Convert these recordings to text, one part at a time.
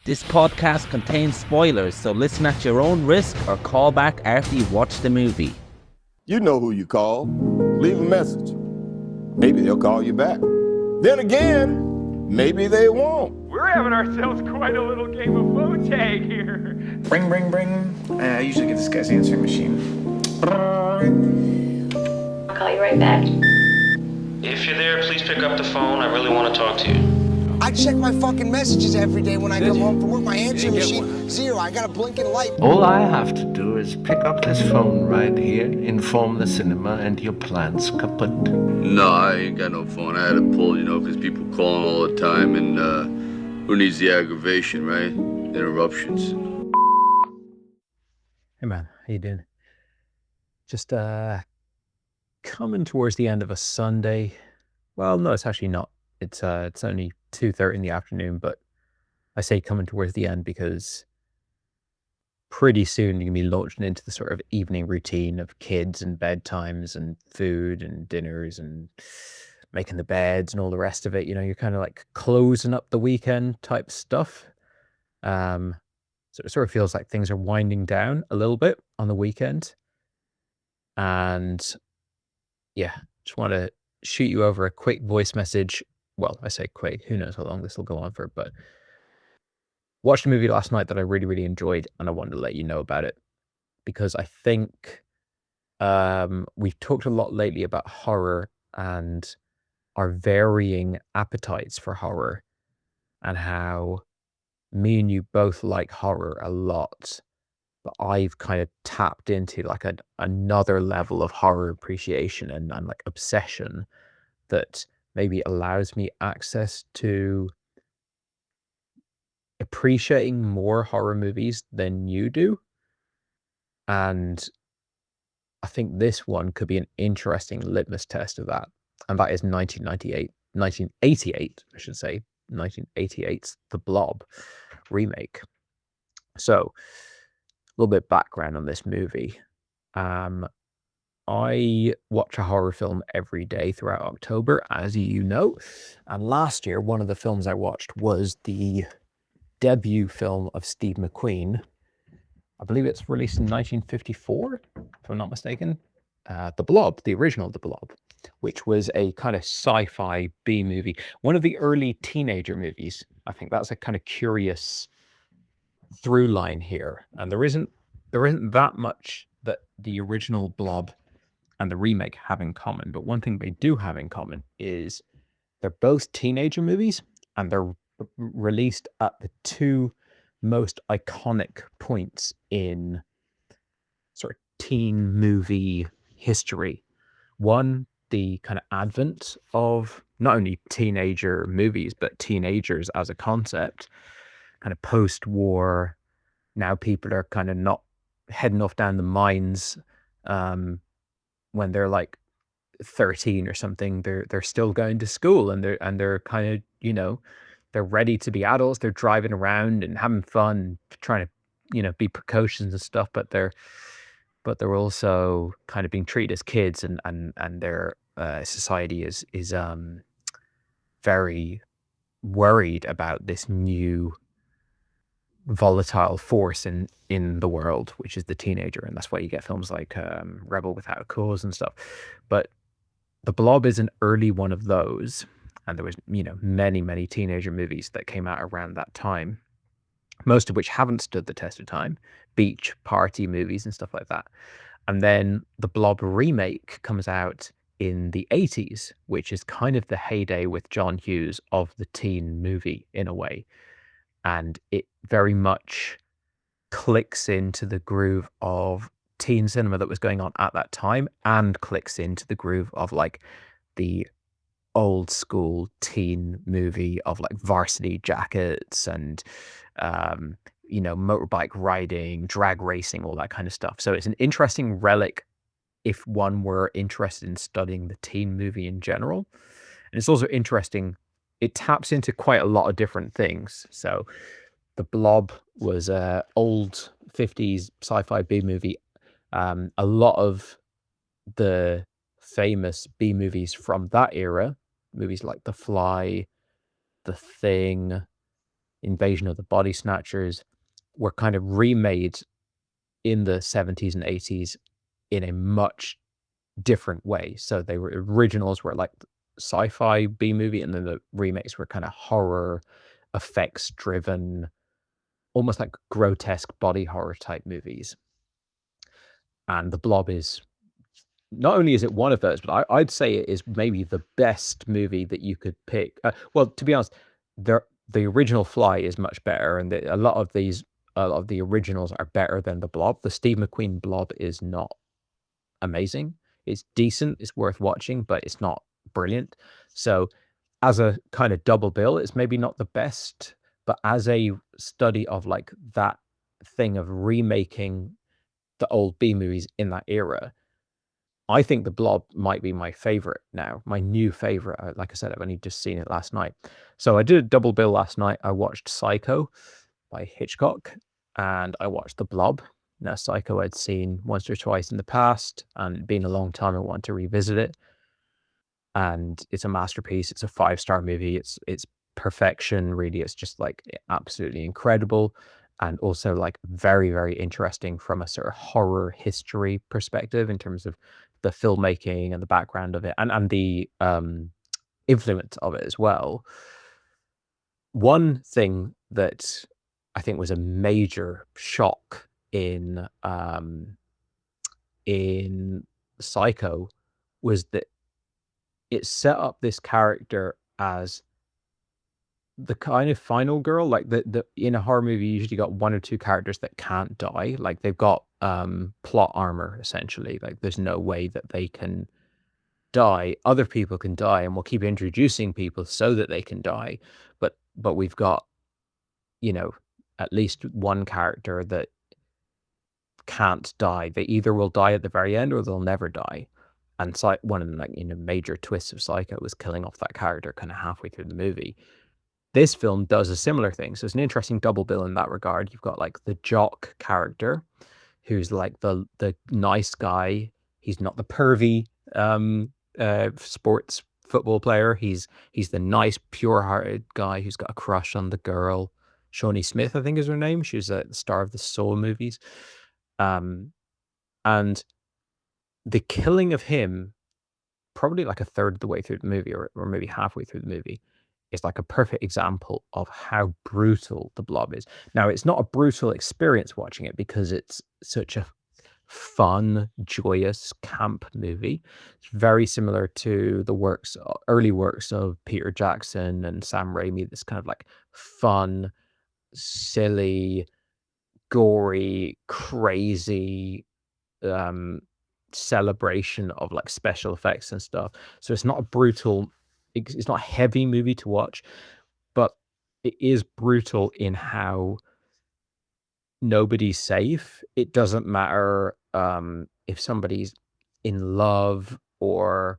This podcast contains spoilers, so listen at your own risk or call back after you've watched the movie. You know who you call. Leave a message. Maybe they'll call you back. Then again, maybe they won't. We're having ourselves quite a little game of phone tag here. Ring, ring, ring. I usually get this guy's answering machine. I'll call you right back. If you're there, please pick up the phone. I really want to talk to you. I check my fucking messages every day when I come home from work. My answering machine, zero. I got a blinking light. All I have to do is pick up this phone right here, inform the cinema, and your plan's kaput. No, I ain't got no phone. I had to pull, because people calling all the time, and who needs the aggravation, right? Interruptions. Hey man, how you doing? Just coming towards the end of a Sunday. Well, no, it's actually not. It's only 2:30 in the afternoon, but I say coming towards the end because pretty soon you're gonna be launching into the sort of evening routine of kids and bedtimes and food and dinners and making the beds and all the rest of it. You're kind of like closing up the weekend type stuff. So it sort of feels like things are winding down a little bit on the weekend. And yeah, just want to shoot you over a quick voice message. Well, I say quick, who knows how long this will go on for, but watched a movie last night that I really, really enjoyed, and I wanted to let you know about it because I think we've talked a lot lately about horror and our varying appetites for horror and how me and you both like horror a lot, but I've kind of tapped into like another level of horror appreciation and like obsession that maybe allows me access to appreciating more horror movies than you do. And I think this one could be an interesting litmus test of that. And that is 1988, I should say, 1988's The Blob remake. So a little bit of background on this movie. I watch a horror film every day throughout October, as you know. And last year, one of the films I watched was the debut film of Steve McQueen. I believe it's released in 1954, if I'm not mistaken. The Blob, the original The Blob, which was a kind of sci-fi B movie. One of the early teenager movies. I think that's a kind of curious through line here. And there isn't that much that the original Blob and the remake have in common, but one thing they do have in common is they're both teenager movies, and they're released at the two most iconic points in sort of teen movie history. One, the kind of advent of not only teenager movies, but teenagers as a concept, kind of post-war. Now people are kind of not heading off down the mines when they're like 13 or something. They're still going to school, and they're kind of, they're ready to be adults. They're driving around and having fun, trying to, be precocious and stuff, but they're also kind of being treated as kids, and their society is very worried about this new volatile force in the world, which is the teenager. And that's why you get films like Rebel Without a Cause and stuff. But The Blob is an early one of those, and there was many teenager movies that came out around that time, most of which haven't stood the test of time, beach party movies and stuff like that. And then the Blob remake comes out in the 80s, which is kind of the heyday with John Hughes of the teen movie in a way. And it very much clicks into the groove of teen cinema that was going on at that time, and clicks into the groove of like the old school teen movie of like Varsity Jackets and motorbike riding, drag racing, all that kind of stuff. So it's an interesting relic if one were interested in studying the teen movie in general. And it's also interesting, it taps into quite a lot of different things. So The Blob was an old 50s sci-fi B movie. A lot of the famous B movies from that era, movies like The Fly, The Thing, Invasion of the Body Snatchers were kind of remade in the 70s and 80s in a much different way. So they were originals were like sci-fi B movie, and then the remakes were kind of horror effects driven, almost like grotesque body horror type movies. And The Blob is not only is it one of those, but I'd say it is maybe the best movie that you could pick. Well, to be honest, the original Fly is much better, and a lot of the originals are better than The Blob. The Steve McQueen Blob is not amazing. It's decent, it's worth watching, but it's not brilliant. So as a kind of double bill, it's maybe not the best, but as a study of like that thing of remaking the old B movies in that era, I think The Blob might be my favorite now, my new favorite. Like I said, I've only just seen it last night. So I did a double bill last night. I watched Psycho by Hitchcock and I watched The Blob. Now, Psycho I'd seen once or twice in the past, and it'd been a long time I wanted to revisit it. And it's a masterpiece. It's a 5-star movie. It's perfection, really. It's just like absolutely incredible, and also like very, very interesting from a sort of horror history perspective in terms of the filmmaking and the background of it, and the influence of it as well. One thing that I think was a major shock in Psycho was that it set up this character as the kind of final girl. Like the in a horror movie, you usually got one or two characters that can't die. Like they've got plot armor essentially. Like there's no way that they can die. Other people can die, and we'll keep introducing people so that they can die. But we've got, you know, at least one character that can't die. They either will die at the very end or they'll never die. And one of the like, you know, major twists of Psycho was killing off that character kind of halfway through the movie. This film does a similar thing. So it's an interesting double bill in that regard. You've got like the jock character who's like the nice guy. He's not the pervy sports football player. He's the nice, pure-hearted guy who's got a crush on the girl. Shawnee Smith, I think is her name. She was the star of the Saw movies. And the killing of him, probably like a third of the way through the movie, or maybe halfway through the movie, is like a perfect example of how brutal The Blob is. Now, it's not a brutal experience watching it because it's such a fun, joyous, camp movie. It's very similar to the early works of Peter Jackson and Sam Raimi. This kind of like fun, silly, gory, crazy celebration of like special effects and stuff. So it's not a brutal, it's not a heavy movie to watch, but it is brutal in how nobody's safe. It doesn't matter if somebody's in love or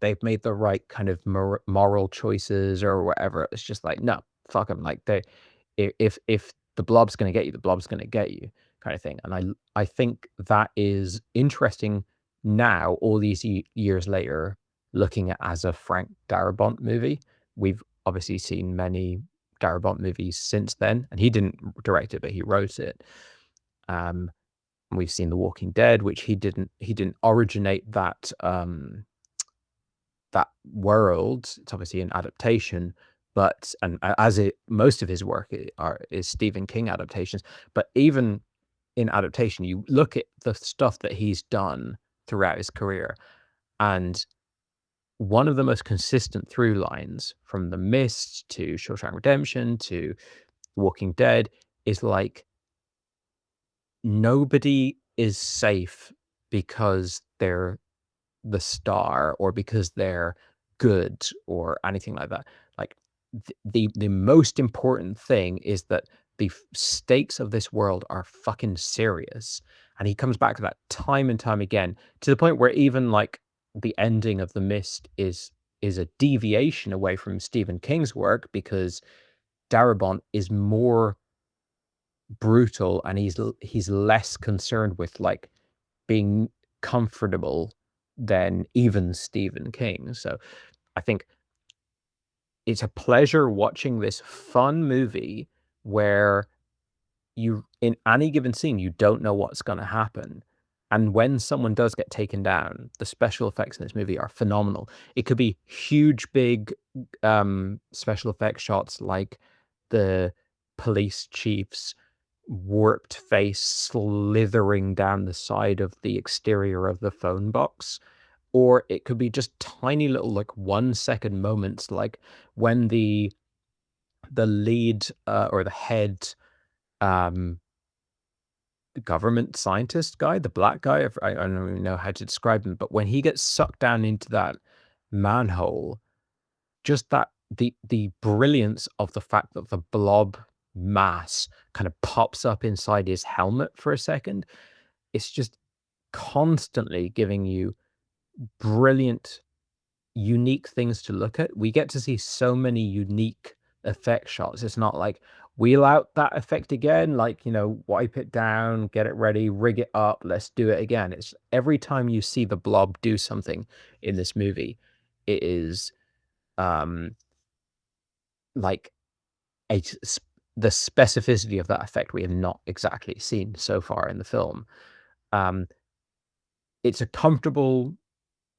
they've made the right kind of moral choices or whatever. It's just like, no, fuck them. Like if the blob's going to get you, the blob's going to get you, kind of thing. And I think that is interesting now, all these years later, looking at as a Frank Darabont movie. We've obviously seen many Darabont movies since then, and he didn't direct it, but he wrote it. We've seen The Walking Dead, which he didn't originate that that world. It's obviously an adaptation, but most of his work is Stephen King adaptations. But even in adaptation, you look at the stuff that he's done throughout his career, and one of the most consistent through lines from The Mist to Shawshank Redemption to The Walking Dead is like, nobody is safe because they're the star or because they're good or anything like that. Like the most important thing is that the stakes of this world are fucking serious. And he comes back to that time and time again, to the point where even like the ending of The Mist is a deviation away from Stephen King's work, because Darabont is more brutal and he's less concerned with like being comfortable than even Stephen King. So I think it's a pleasure watching this fun movie where you, in any given scene, you don't know what's going to happen. And when someone does get taken down, the special effects in this movie are phenomenal. It could be huge, big special effects shots like the police chief's warped face slithering down the side of the exterior of the phone box. Or it could be just tiny little, like 1 second moments, like when the lead or the head government scientist guy, the black guy, I don't even know how to describe him, but when he gets sucked down into that manhole, just that the brilliance of the fact that the blob mass kind of pops up inside his helmet for a second, it's just constantly giving you brilliant, unique things to look at. We get to see so many unique effect shots. It's not like wheel out that effect again, like, wipe it down, get it ready, rig it up, let's do it again. It's every time you see the blob do something in this movie, it is like the specificity of that effect we have not exactly seen so far in the film. It's a comfortable,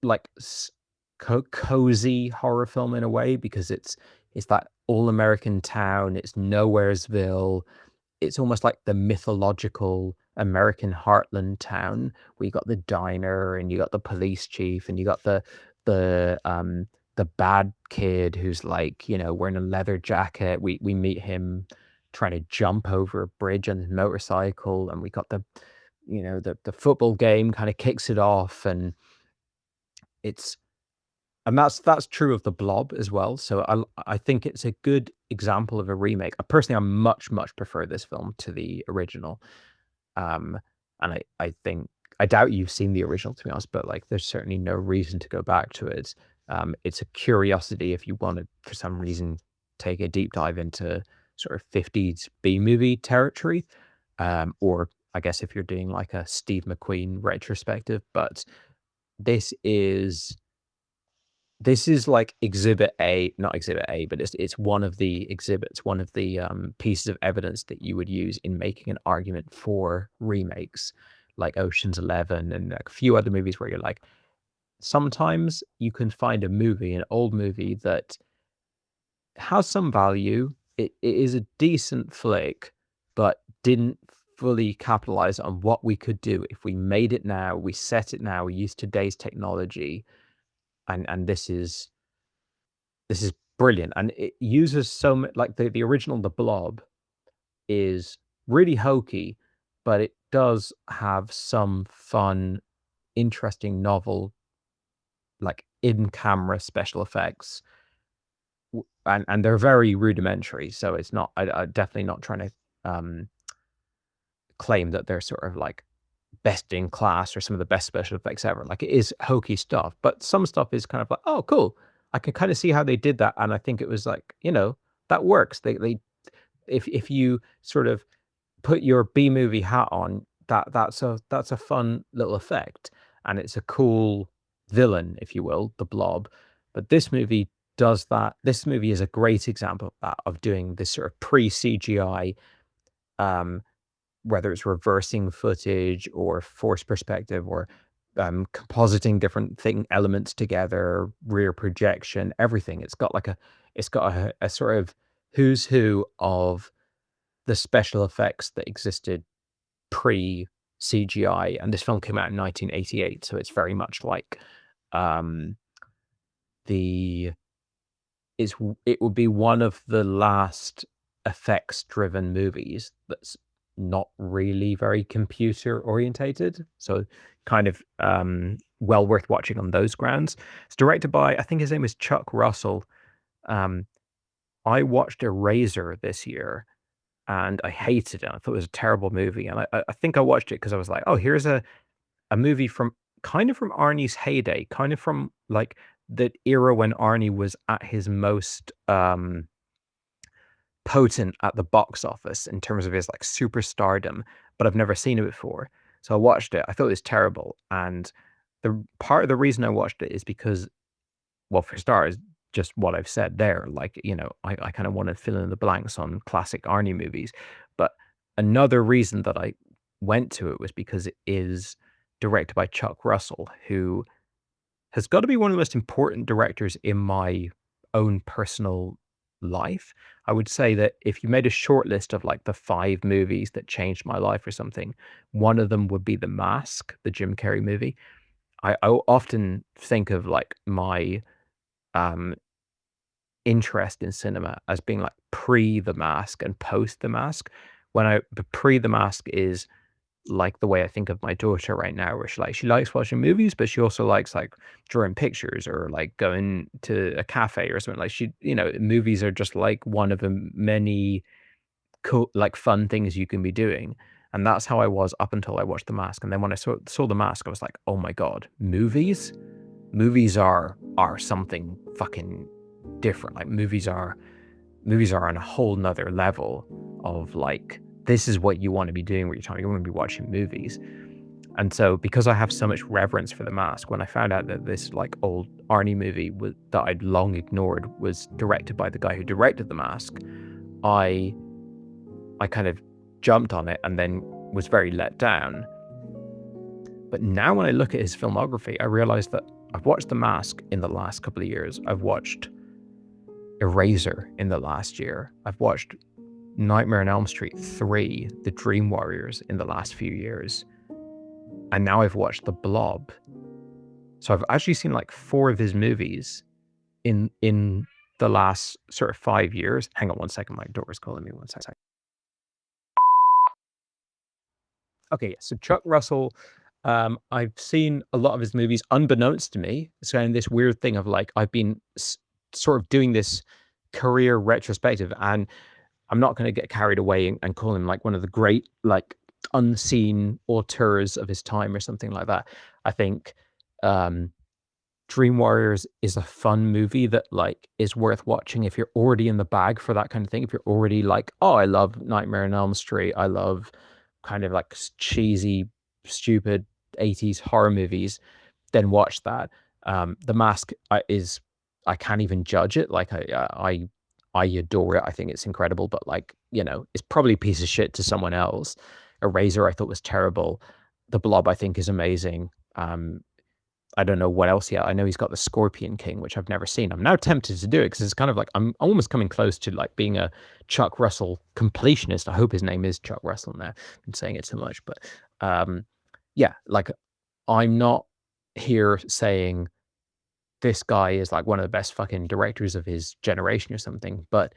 like cozy horror film in a way, because it's that all-American town. It's Nowheresville. It's almost like the mythological American heartland town, where you got the diner and you got the police chief and you got the bad kid who's like, wearing a leather jacket. We meet him trying to jump over a bridge on his motorcycle, and we got the football game kind of kicks it off, and that's true of the Blob as well. So I think it's a good example of a remake. Personally, I much prefer this film to the original. And I think, I doubt you've seen the original, to be honest, but like there's certainly no reason to go back to it. It's a curiosity if you want to, for some reason, take a deep dive into sort of 50s B-movie territory, or I guess if you're doing like a Steve McQueen retrospective. But this is like exhibit A, not exhibit A, but it's one of the exhibits, one of the pieces of evidence that you would use in making an argument for remakes, like Ocean's 11 and like a few other movies where you're like, sometimes you can find a movie, an old movie, that has some value. It is a decent flick, but didn't fully capitalize on what we could do if we made it now, we set it now, we use today's technology. And this is brilliant, and it uses so much, like the original, The Blob, is really hokey, but it does have some fun, interesting, novel, like in-camera special effects, and they're very rudimentary. So it's not, I definitely not trying to claim that they're sort of like best in class or some of the best special effects ever. Like, it is hokey stuff, but some stuff is kind of like, oh, cool. I can kind of see how they did that, and I think it was like, that works. They if you sort of put your B movie hat on, that's a fun little effect, and it's a cool villain, if you will, the Blob. But this movie does that. This movie is a great example of that, of doing this sort of pre-CGI, whether it's reversing footage or forced perspective or compositing different elements together, rear projection, everything. It's got a sort of who's who of the special effects that existed pre CGI, and this film came out in 1988, so it's very much like it would be one of the last effects driven movies that's not really very computer orientated, so kind of well worth watching on those grounds. It's directed by, I think his name is Chuck Russell. I watched Eraser this year and I hated it. I thought it was a terrible movie, and I think I watched it because I was like, oh, here's a movie from Arnie's heyday, kind of from like the era when Arnie was at his most potent at the box office in terms of his like superstardom, but I've never seen it before. So I watched it. I thought it was terrible. And the part of the reason I watched it is because, well, for starters, just what I've said there. Like, I kind of want to fill in the blanks on classic Arnie movies. But another reason that I went to it was because it is directed by Chuck Russell, who has got to be one of the most important directors in my own personal life. I would say that if you made a short list of like the 5 movies that changed my life or something, one of them would be The Mask, the Jim Carrey movie. I often think of like my um interest in cinema as being like pre The Mask and post The Mask. The pre The Mask is like the way I think of my daughter right now, where she likes watching movies, but she also likes like drawing pictures or like going to a cafe or something. Like movies are just like one of the many cool, like fun things you can be doing. And that's how I was up until I watched The Mask. And then when I saw The Mask, I was like, oh my God, movies? Movies are something fucking different. Like movies are on a whole nother level of like, this is what you want to be doing with your time. You want to be watching movies. And so because I have so much reverence for The Mask, when I found out that this like old Arnie movie that I'd long ignored was directed by the guy who directed The Mask, I kind of jumped on it and then was very let down. But now when I look at his filmography, I realize that I've watched The Mask in the last couple of years. I've watched Eraser in the last year. I've watched Nightmare on Elm Street 3, The Dream Warriors in the last few years. And now I've watched The Blob. So I've actually seen like 4 of his movies in the last sort of 5 years. Hang on one second, my daughter's calling me, one second. Okay, so Chuck Russell, I've seen a lot of his movies unbeknownst to me. It's kind of this weird thing of like, I've been sort of doing this career retrospective, and I'm not going to get carried away and call him like one of the great, like unseen auteurs of his time or something like that. I think Dream Warriors is a fun movie that like is worth watching if you're already in the bag for that kind of thing. If you're already like, oh, I love Nightmare on Elm Street, I love kind of like cheesy, stupid 80s horror movies, then watch that. The Mask is, I can't even judge it. Like I adore it. I think it's incredible, but like, it's probably a piece of shit to someone else. Eraser I thought was terrible. The Blob I think is amazing. I don't know what else yet. I know he's got The Scorpion King, which I've never seen. I'm now tempted to do it because it's kind of like I'm almost coming close to like being a Chuck Russell completionist. I hope his name is Chuck Russell now. I'm saying it too much, but yeah, like I'm not here saying this guy is like one of the best fucking directors of his generation or something, but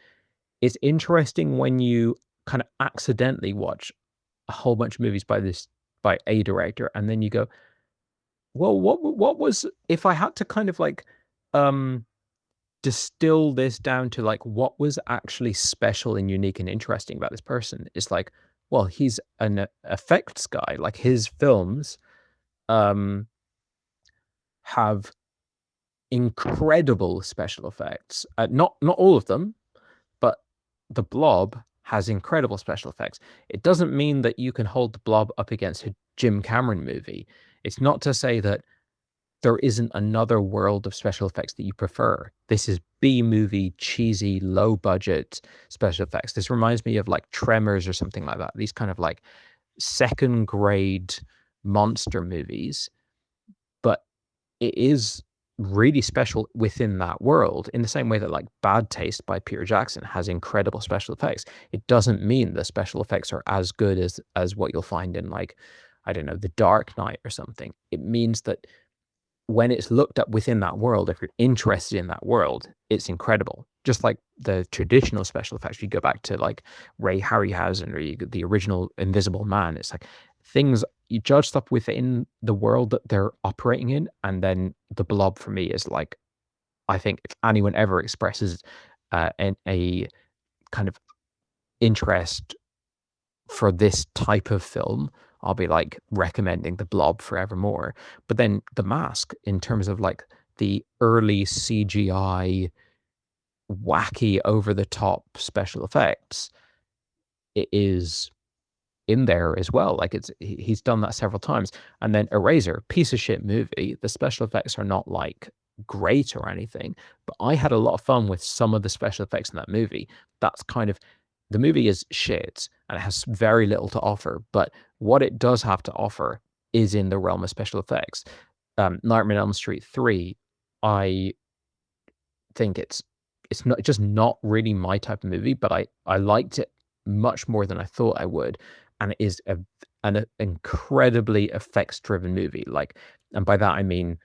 it's interesting when you kind of accidentally watch a whole bunch of movies by a director, and then you go, well, what was, if I had to kind of like distill this down to like what was actually special and unique and interesting about this person, it's like, well, he's an effects guy. Like his films have incredible special effects. Not all of them, but The Blob has incredible special effects. It doesn't mean that you can hold The Blob up against a Jim Cameron movie. It's not to say that there isn't another world of special effects that you prefer. This is B-movie, cheesy, low-budget special effects. This reminds me of like Tremors or something like that. These kind of like second-grade monster movies. But it is really special within that world, in the same way that like Bad Taste by Peter Jackson has incredible special effects. It doesn't mean the special effects are as good as what you'll find in like, I don't know, The Dark Knight or something. It means that when it's looked at within that world, if you're interested in that world, it's incredible. Just like the traditional special effects, you go back to like Ray Harryhausen or the original Invisible Man. It's like things, you judge stuff within the world that they're operating in. And then The Blob for me is like, I think if anyone ever expresses a kind of interest for this type of film, I'll be like recommending The Blob forevermore. But then The Mask, in terms of like the early CGI, wacky, over the top special effects, it is in there as well. Like he's done that several times. And then Eraser, piece of shit movie. The special effects are not like great or anything, but I had a lot of fun with some of the special effects in that movie. That's kind of the movie is shit and it has very little to offer, but what it does have to offer is in the realm of special effects. Nightmare on Elm Street 3, I think it's not just not really my type of movie, but I liked it much more than I thought I would, and it is an incredibly effects driven movie. Like, and by that I mean,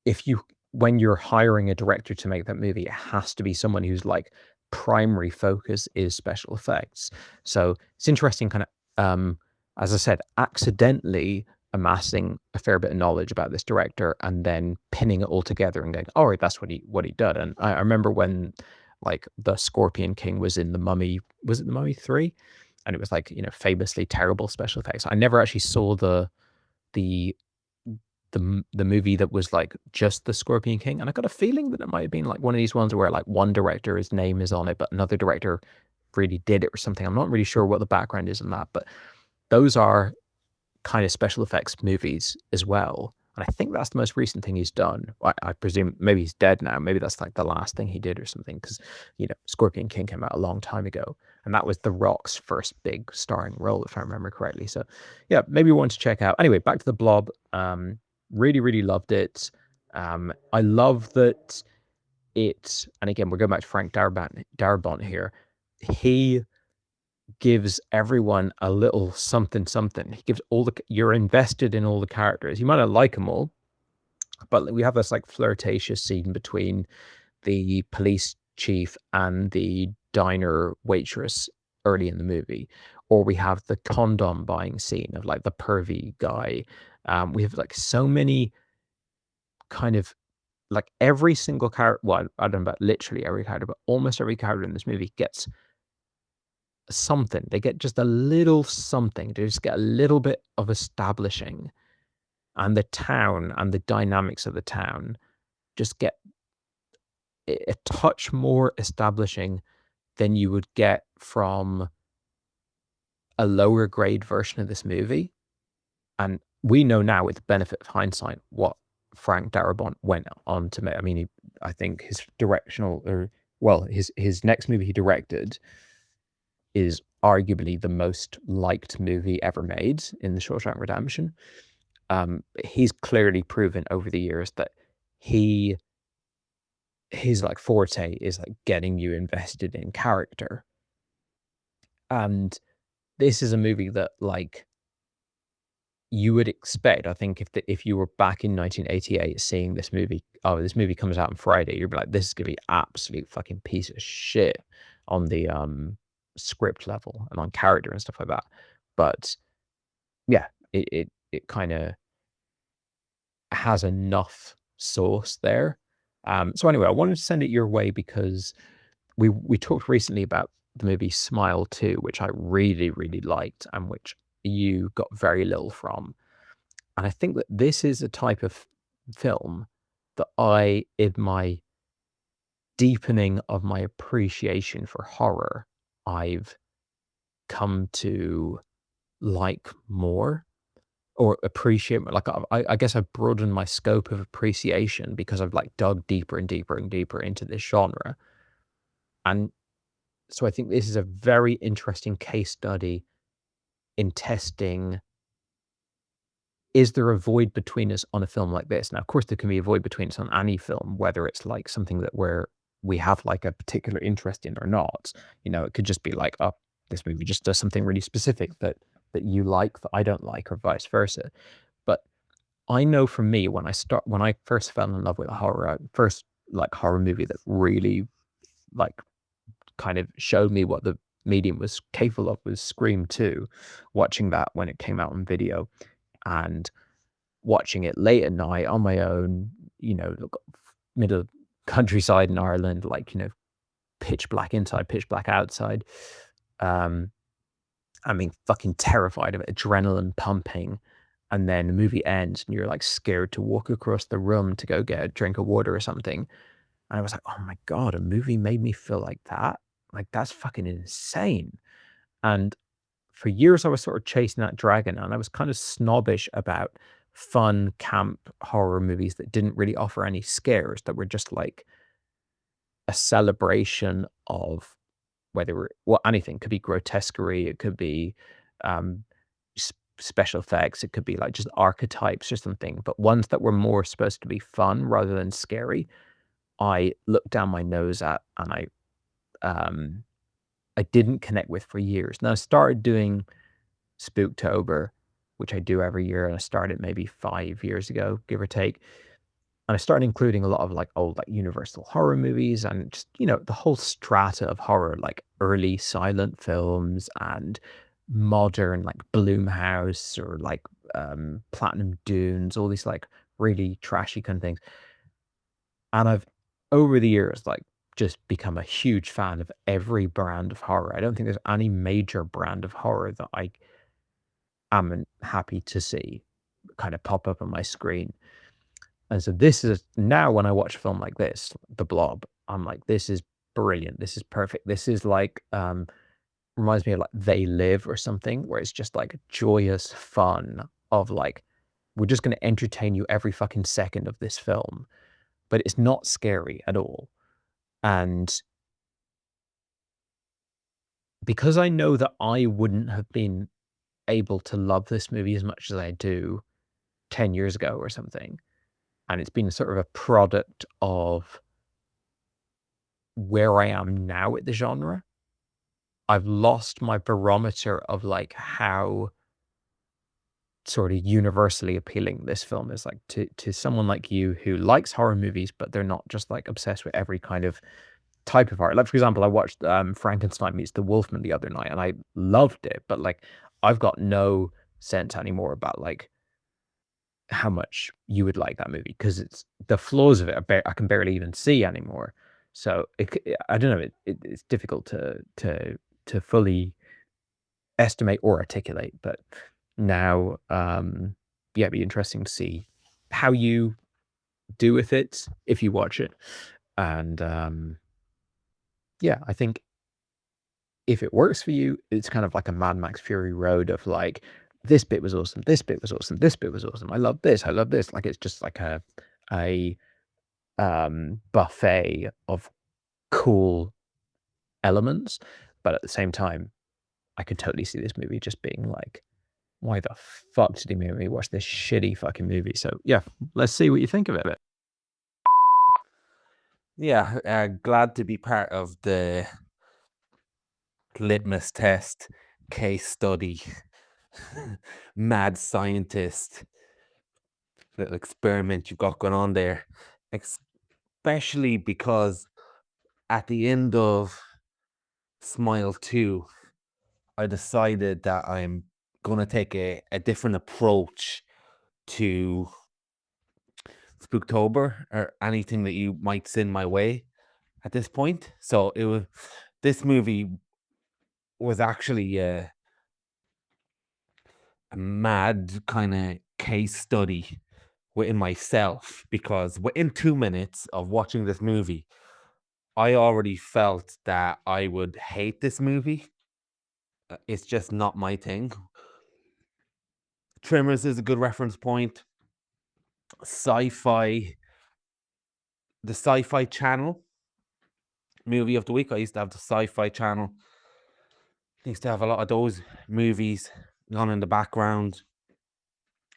if you when you're hiring a director to make that movie, it has to be someone whose like primary focus is special effects. So it's interesting, kind of as I said, accidentally amassing a fair bit of knowledge about this director and then pinning it all together and going, all right, that's what he did. And I remember when like the Scorpion King was in The Mummy, was it The Mummy 3? And it was like, famously terrible special effects. I never actually saw the the movie that was like just the Scorpion King, and I got a feeling that it might have been like one of these ones where like one director, his name is on it, but another director really did it or something. I'm not really sure what the background is on that, but those are kind of special effects movies as well. And I think that's the most recent thing he's done. I presume maybe he's dead now. Maybe that's like the last thing he did or something, because Scorpion King came out a long time ago, and that was The Rock's first big starring role, if I remember correctly. So yeah, maybe one to check out. Anyway, back to The Blob. Really, really loved it. I love that it, and again, we're going back to Frank Darabont here. He gives everyone a little something. He gives you're invested in all the characters. You might not like them all, but we have this like flirtatious scene between the police chief and the diner waitress early in the movie, or we have the condom buying scene of like the pervy guy. We have like so many kind of like every single character. Well, I don't know about literally every character, but almost every character in this movie gets something. They get just a little something. They just get a little bit of establishing, and the town and the dynamics of the town just get a touch more establishing than you would get from a lower grade version of this movie. And we know now, with the benefit of hindsight, what Frank Darabont went on to make. I mean, I think his his next movie he directed is arguably the most liked movie ever made, in The Shawshank Redemption. He's clearly proven over the years that his like forte is like getting you invested in character. And this is a movie that like you would expect, I think, if you were back in 1988 seeing this movie, this movie comes out on Friday, you'd be like, this is gonna be absolute fucking piece of shit on the script level and on character and stuff like that. But yeah, it kind of has enough sauce there. So anyway, I wanted to send it your way because we talked recently about the movie Smile 2, which I really, really liked and which you got very little from. And I think that this is a type of film that in my deepening of my appreciation for horror, I've come to like more or appreciate more. Like I guess I've broadened my scope of appreciation because I've like dug deeper and deeper and deeper into this genre. And so I think this is a very interesting case study in testing, is there a void between us on a film like this? Now, of course, there can be a void between us on any film, whether it's like something that we have like a particular interest in or not. It could just be like, oh, this movie just does something really specific that you like that I don't like, or vice versa. But I know for me, when I first fell in love with a horror movie that really like kind of showed me what the medium was capable of was Scream 2. Watching that when it came out on video and watching it late at night on my own, middle countryside in Ireland, like, pitch black inside, pitch black outside. I mean, fucking terrified of it, adrenaline pumping. And then the movie ends and you're like scared to walk across the room to go get a drink of water or something. And I was like, oh my God, a movie made me feel like that. Like, that's fucking insane. And for years I was sort of chasing that dragon, and I was kind of snobbish about fun camp horror movies that didn't really offer any scares, that were just like a celebration of whether anything. Could be grotesquerie, it could be um special effects, it could be like just archetypes or something, but ones that were more supposed to be fun rather than scary, I looked down my nose at, and um I didn't connect with for years. Now I started doing Spooktober, which I do every year, and I started maybe 5 years ago, give or take. And I started including a lot of like old like Universal horror movies, and just, the whole strata of horror, like early silent films and modern like Bloomhouse or like Platinum Dunes, all these like really trashy kind of things. And I've over the years like just become a huge fan of every brand of horror. I don't think there's any major brand of horror that I am happy to see kind of pop up on my screen. And so this is now when I watch a film like this, The Blob, I'm like, this is brilliant. This is perfect. This is like reminds me of like They Live or something, where it's just like joyous fun of like, we're just going to entertain you every fucking second of this film, but it's not scary at all. And because I know that I wouldn't have been able to love this movie as much as I do 10 years ago or something, and it's been sort of a product of where I am now with the genre, I've lost my barometer of like how sort of universally appealing this film is, like to someone like you who likes horror movies, but they're not just like obsessed with every kind of type of horror. Like for example, I watched Frankenstein Meets the Wolfman the other night, and I loved it, but like I've got no sense anymore about like how much you would like that movie, because it's the flaws of it I can barely even see anymore. So I don't know, it's difficult to fully estimate or articulate. But now, yeah, it'd be interesting to see how you do with it if you watch it. And yeah, I think if it works for you, it's kind of like a Mad Max Fury Road of like, this bit was awesome, this bit was awesome, this bit was awesome. I love this, I love this. Like it's just like a buffet of cool elements. But at the same time, I could totally see this movie just being like, why the fuck did he make me watch this shitty fucking movie? So yeah, let's see what you think of it. Yeah, glad to be part of the litmus test, case study, mad scientist, little experiment you've got going on there. Especially because at the end of Smile 2, I decided that I'm going to take a different approach to Spooktober or anything that you might send my way at this point. So this movie was actually a mad kind of case study within myself, because within 2 minutes of watching this movie, I already felt that I would hate this movie. It's just not my thing. Tremors is a good reference point. Sci-fi, the Sci-Fi Channel movie of the week. I used to have the Sci-Fi Channel. I used to have a lot of those movies on in the background.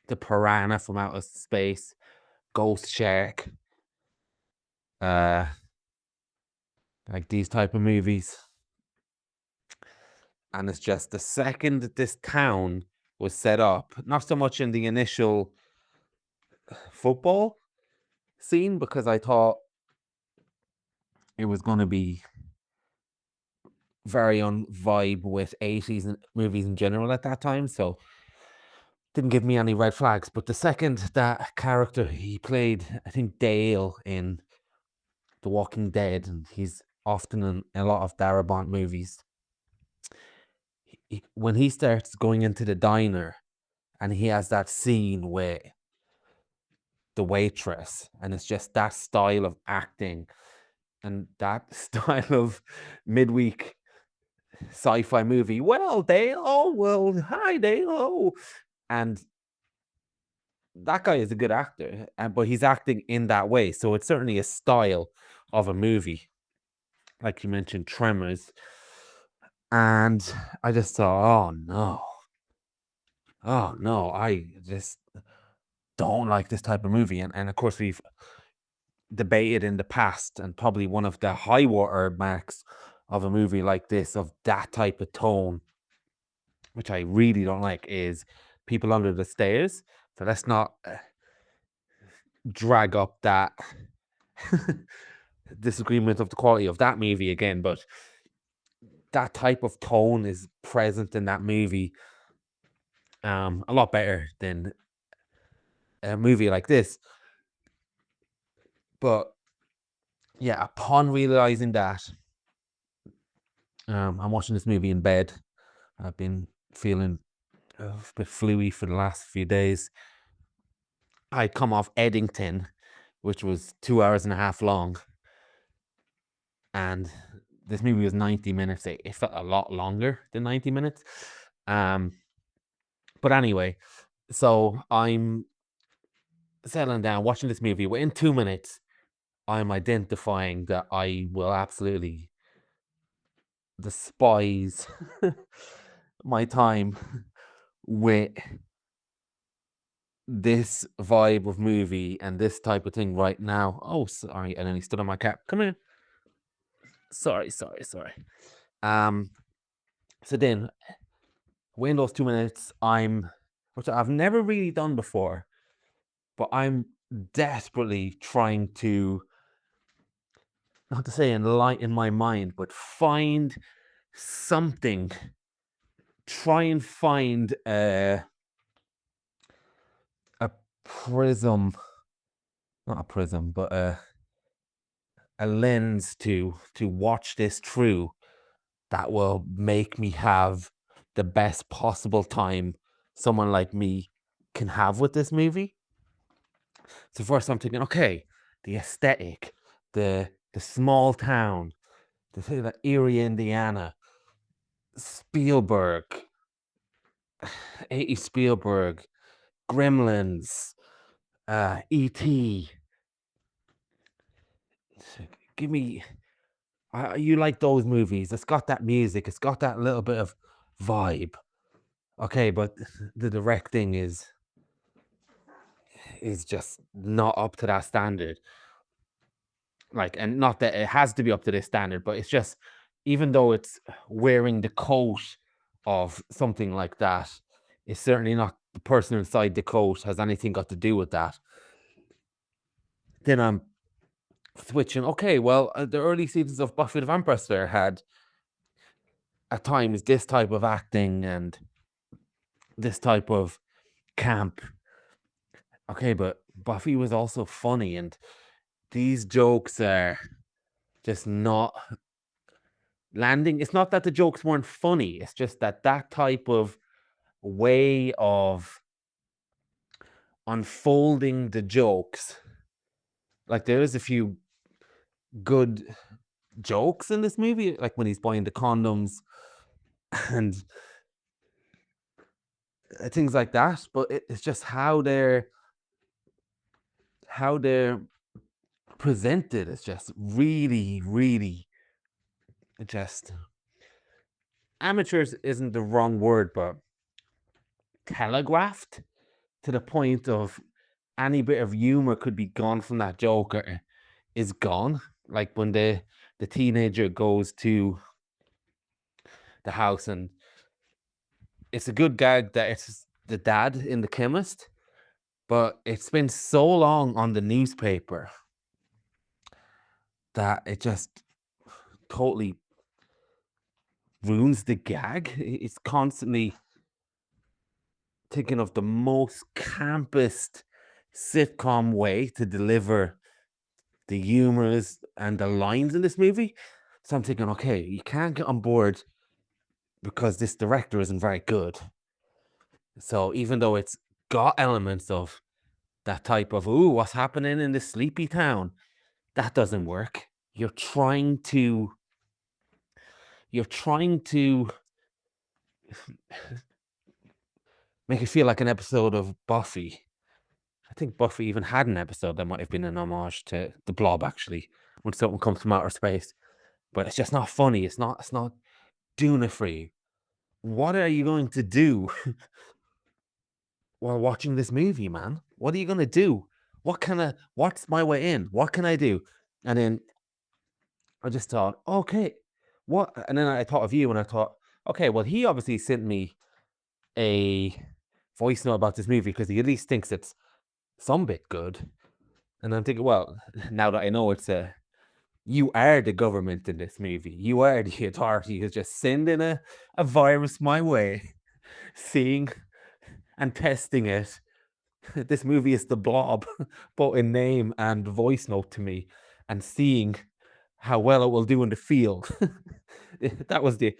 The Piranha from Outer Space, Ghost Shark, like these type of movies. And it's just the second that this town was set up, not so much in the initial football scene, because I thought it was going to be very on vibe with 80s movies in general at that time, so didn't give me any red flags. But the second that character, he played, I think, Dale in The Walking Dead, and he's often in a lot of Darabont movies. When he starts going into the diner and he has that scene with the waitress, and it's just that style of acting and that style of midweek sci-fi movie. Well, Dale, oh, well, hi, Dale, oh. And that guy is a good actor, but he's acting in that way. So it's certainly a style of a movie, like you mentioned, Tremors. And I just thought, oh no, I just don't like this type of movie. And of course, we've debated in the past, and probably one of the high water marks of a movie like this, of that type of tone, which I really don't like, is People Under the Stairs. So let's not drag up that disagreement of the quality of that movie again, but that type of tone is present in that movie a lot better than a movie like this. But yeah, upon realizing that, I'm watching this movie in bed. I've been feeling a bit fluey for the last few days. I come off Eddington, which was 2 hours and a half long, and this movie was 90 minutes. It felt a lot longer than 90 minutes. But anyway, so I'm settling down, watching this movie. Within 2 minutes, I'm identifying that I will absolutely despise my time with this vibe of movie and this type of thing right now. Oh, sorry. And then he stood on my cap. Come here. Sorry. So then, within those 2 minutes, which I've never really done before, but I'm desperately trying to, not to say enlighten my mind, but find something. Try and find a prism, not a prism, but a lens to watch this through that will make me have the best possible time someone like me can have with this movie. So first I'm thinking, okay, the aesthetic, the small town, the thing like Erie, Indiana, Spielberg, 80 Spielberg, Gremlins, E.T. Give me, you like those movies. It's got that music. It's got that little bit of vibe. Okay, but the directing is just not up to that standard. Like, and not that it has to be up to this standard, but it's just, even though it's wearing the coat of something like that, it's certainly not the person inside the coat has anything got to do with that. Then I'm switching. Okay, well, the early seasons of Buffy the Vampire Slayer had at times this type of acting and this type of camp. Okay, but Buffy was also funny, and these jokes are just not landing. It's not that the jokes weren't funny, it's just that type of way of unfolding the jokes, like there is a few good jokes in this movie, like when he's buying the condoms and things like that, but it's just how they're presented. It's just really just amateurs isn't the wrong word, but telegraphed to the point of any bit of humor could be gone from that joke is gone. Like when the teenager goes to the house, and it's a good gag that it's the dad in the chemist, but it's been so long on the newspaper that it just totally ruins the gag. It's constantly thinking of the most campest sitcom way to deliver the humors and the lines in this movie. So I'm thinking, okay, you can't get on board because this director isn't very good. So even though it's got elements of that type of, ooh, what's happening in this sleepy town, that doesn't work. You're trying to make it feel like an episode of Buffy, think Buffy even had an episode that might have been an homage to the Blob, actually, when something comes from outer space. But it's just not funny. It's not doing it for you. What are you going to do while watching this movie, man? What are you gonna do? What's my way in? What can I do? And then I just thought, okay, what? And then I thought of you, and I thought, okay, well, he obviously sent me a voice note about this movie because he at least thinks it's some bit good. And I'm thinking, well, now that I know you are the government in this movie. You are the authority who's just sending a virus my way, seeing and testing it. This movie is the Blob, both in name and voice note to me, and seeing how well it will do in the field. that was the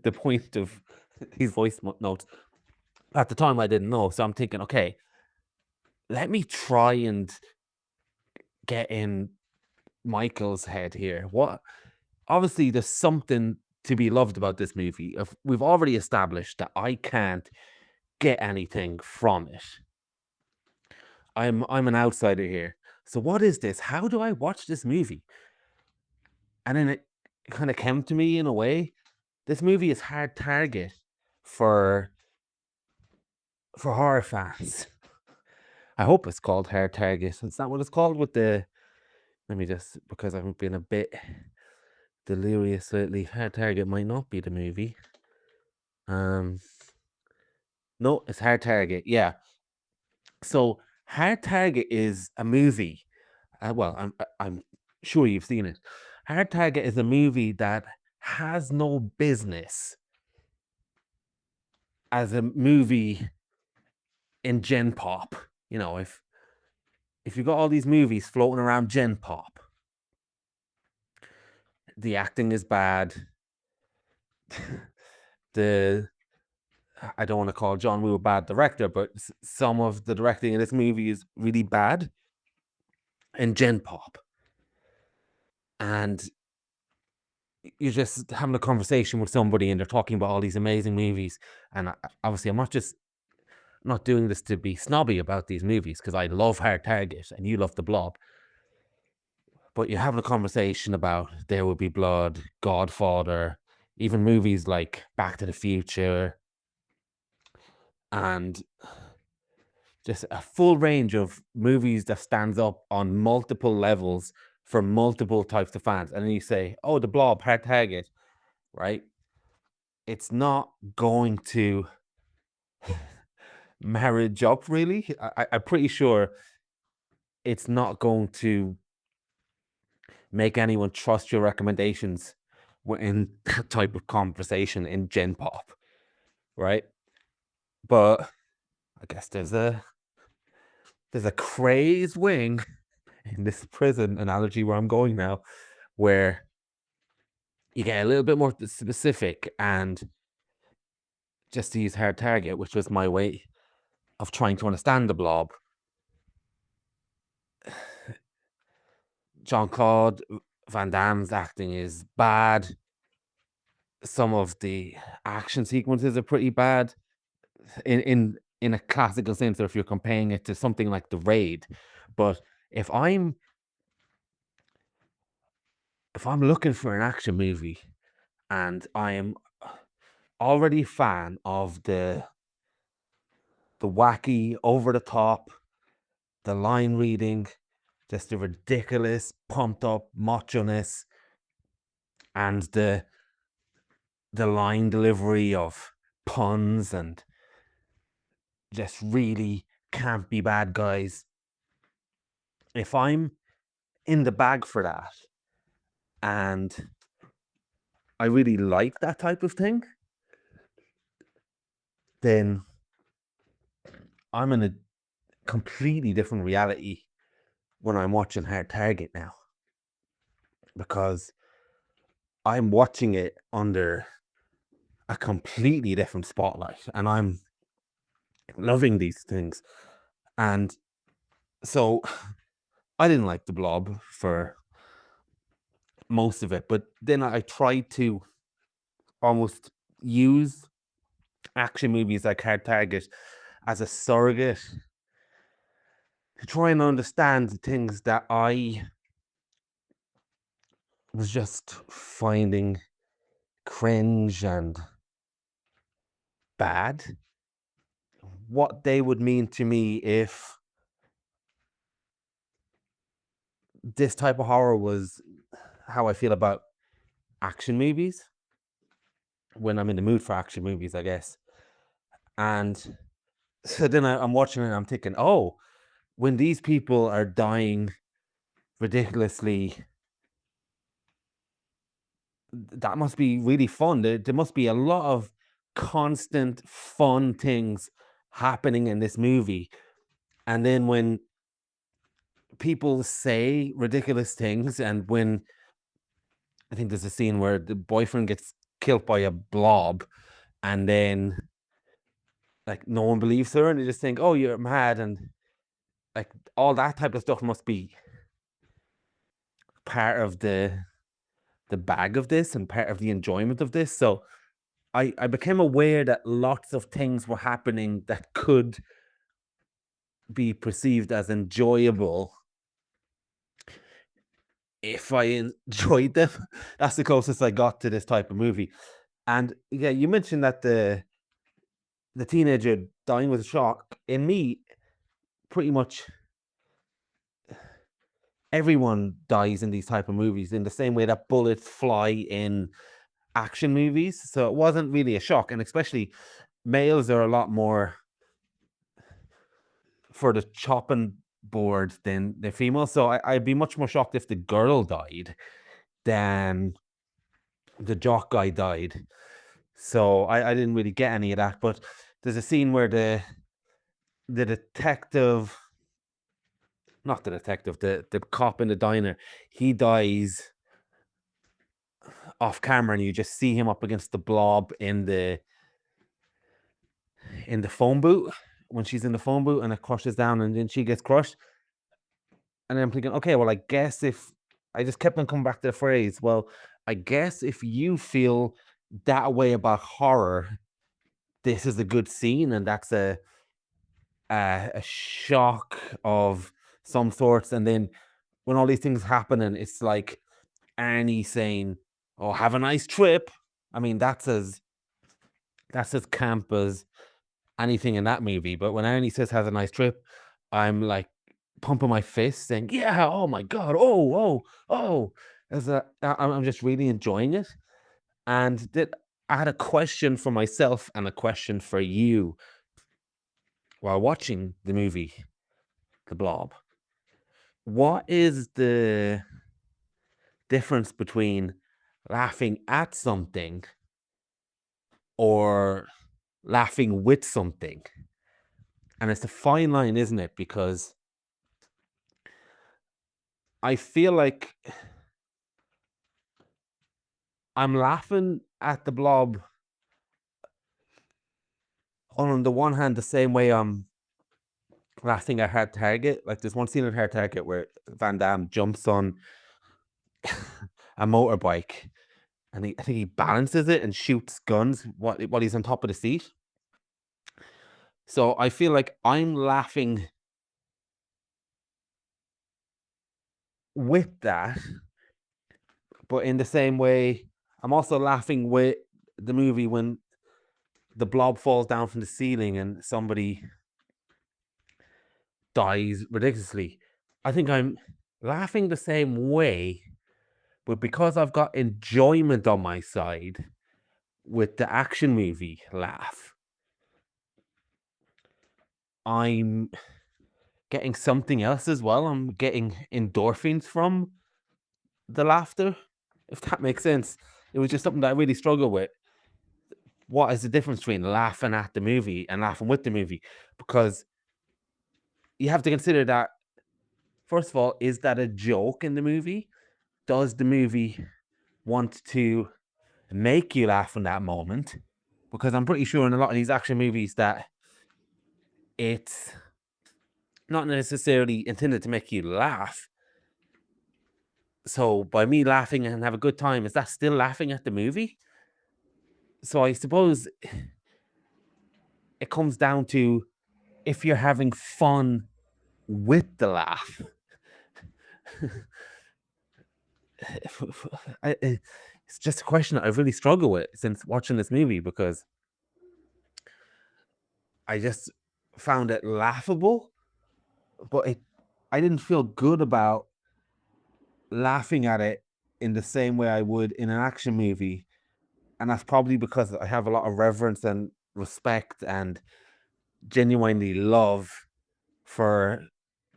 the point of these notes. At the time, I didn't know, so I'm thinking, okay, let me try and get in Michael's head here. What? Obviously, there's something to be loved about this movie. If we've already established that I can't get anything from it. I'm an outsider here. So what is this? How do I watch this movie? And then it kind of came to me in a way. This movie is hard target for horror fans. I hope it's called hard target. It's not what it's called with the. Let me just, because I've been a bit delirious lately. Hard target might not be the movie. No, it's Hard Target. Yeah. So Hard Target is a movie. Well, I'm sure you've seen it. Hard Target is a movie that has no business as a movie in Gen Pop. You know, if you got all these movies floating around Gen Pop, the acting is bad. I don't want to call John Woo a bad director, but some of the directing in this movie is really bad in Gen Pop. And you're just having a conversation with somebody and they're talking about all these amazing movies. And obviously, I'm not doing this to be snobby about these movies, because I love Hard Target and you love The Blob. But you're having a conversation about There Will Be Blood, Godfather, even movies like Back to the Future, and just a full range of movies that stands up on multiple levels for multiple types of fans. And then you say, oh, The Blob, Hard Target, right? It's not going to marriage up, really. I'm pretty sure it's not going to make anyone trust your recommendations in that type of conversation in Gen Pop, right? But I guess there's a crazed wing in this prison analogy where I'm going now, where you get a little bit more specific. And just to use Hard Target, which was my way of trying to understand the Blob, Jean-Claude Van Damme's acting is bad. Some of the action sequences are pretty bad in a classical sense, or if you're comparing it to something like The Raid. But if I'm looking for an action movie and I am already a fan of the wacky, over the top, the line reading, just the ridiculous, pumped up macho-ness, and the line delivery of puns and just really campy bad guys. If I'm in the bag for that and I really like that type of thing, then I'm in a completely different reality when I'm watching Hard Target now, because I'm watching it under a completely different spotlight and I'm loving these things. And so I didn't like The Blob for most of it, but then I tried to almost use action movies like Hard Target as a surrogate to try and understand the things that I was just finding cringe and bad, what they would mean to me if this type of horror was how I feel about action movies when I'm in the mood for action movies, I guess. And so then I'm watching it and I'm thinking, oh, when these people are dying ridiculously, that must be really fun. There must be a lot of constant fun things happening in this movie. And then when people say ridiculous things, and when I think there's a scene where the boyfriend gets killed by a blob, and then like no one believes her, and they just think, "Oh, you're mad," and like all that type of stuff must be part of the bag of this and part of the enjoyment of this. So I became aware that lots of things were happening that could be perceived as enjoyable if I enjoyed them. That's the closest I got to this type of movie. And yeah, you mentioned that the teenager dying with a shock. In me, pretty much everyone dies in these type of movies in the same way that bullets fly in action movies. So it wasn't really a shock, and especially males are a lot more for the chopping board than the females. So I'd be much more shocked if the girl died than the jock guy died. So I didn't really get any of that. But there's a scene where the detective, not the detective, the cop in the diner, he dies off camera, and you just see him up against the blob in the phone booth when she's in the phone booth, and it crushes down, and then she gets crushed. And I'm thinking, okay, well, I guess if I just kept on coming back to the phrase, well, I guess if you feel that way about horror, this is a good scene, and that's a shock of some sorts. And then when all these things happen, and it's like Arnie saying, "Oh, have a nice trip." I mean, that's as camp as anything in that movie. But when Arnie says "have a nice trip," I'm like pumping my fist, saying, "Yeah, oh my god, oh!" I'm just really enjoying it. And that I had a question for myself and a question for you while watching the movie, The Blob. What is the difference between laughing at something or laughing with something? And it's a fine line, isn't it? Because I feel like I'm laughing at the blob on the one hand the same way I'm laughing at Hard Target. Like there's one scene in Hard Target where Van Damme jumps on a motorbike, and I think he balances it and shoots guns while he's on top of the seat. So I feel like I'm laughing with that, but in the same way, I'm also laughing with the movie when the blob falls down from the ceiling and somebody dies ridiculously. I think I'm laughing the same way, but because I've got enjoyment on my side with the action movie laugh, I'm getting something else as well. I'm getting endorphins from the laughter, if that makes sense. It was just something that I really struggle with. What is the difference between laughing at the movie and laughing with the movie? Because you have to consider that, first of all, is that a joke in the movie? Does the movie want to make you laugh in that moment? Because I'm pretty sure in a lot of these action movies that it's not necessarily intended to make you laugh. So by me laughing and have a good time, is that still laughing at the movie? So I suppose it comes down to if you're having fun with the laugh. It's just a question that I've really struggled with since watching this movie, because I just found it laughable, but I didn't feel good about laughing at it in the same way I would in an action movie. And that's probably because I have a lot of reverence and respect and genuinely love for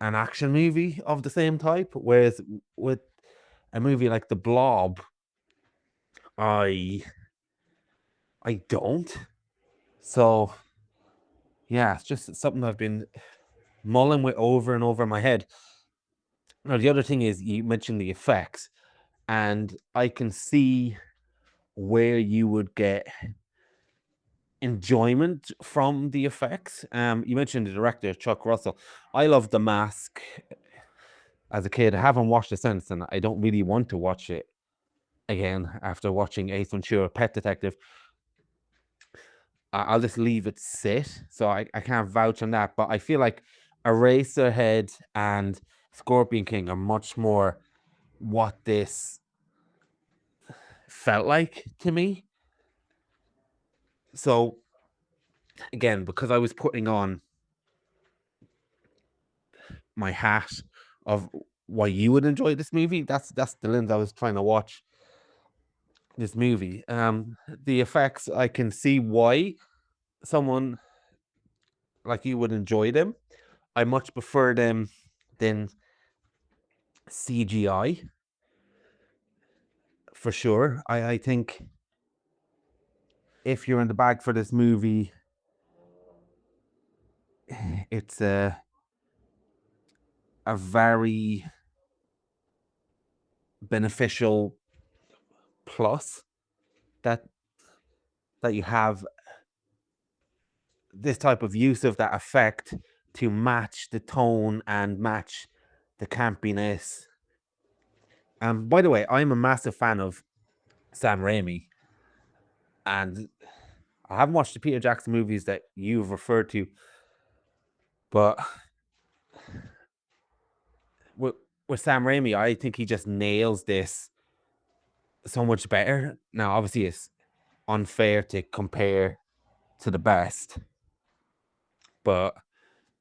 an action movie of the same type. Whereas with a movie like The Blob, I don't. So yeah, it's just something I've been mulling with over and over in my head. Now the other thing is, you mentioned the effects, and I can see where you would get enjoyment from the effects. You mentioned the director, Chuck Russell. I love The Mask as a kid. I haven't watched it since, and I don't really want to watch it again after watching Ace Ventura: Pet Detective. I'll just leave it sit, so I can't vouch on that. But I feel like Eraserhead and Scorpion King are much more what this felt like to me. So again, because I was putting on my hat of why you would enjoy this movie, that's the lens I was trying to watch this movie. The effects, I can see why someone like you would enjoy them. I much prefer them than CGI, for sure. I think if you're in the bag for this movie, it's a very beneficial plus that you have this type of use of that effect to match the tone and match the campiness. By the way, I'm a massive fan of Sam Raimi, and I haven't watched the Peter Jackson movies that you've referred to, but with, Sam Raimi, I think he just nails this so much better. Now, obviously, it's unfair to compare to the best, but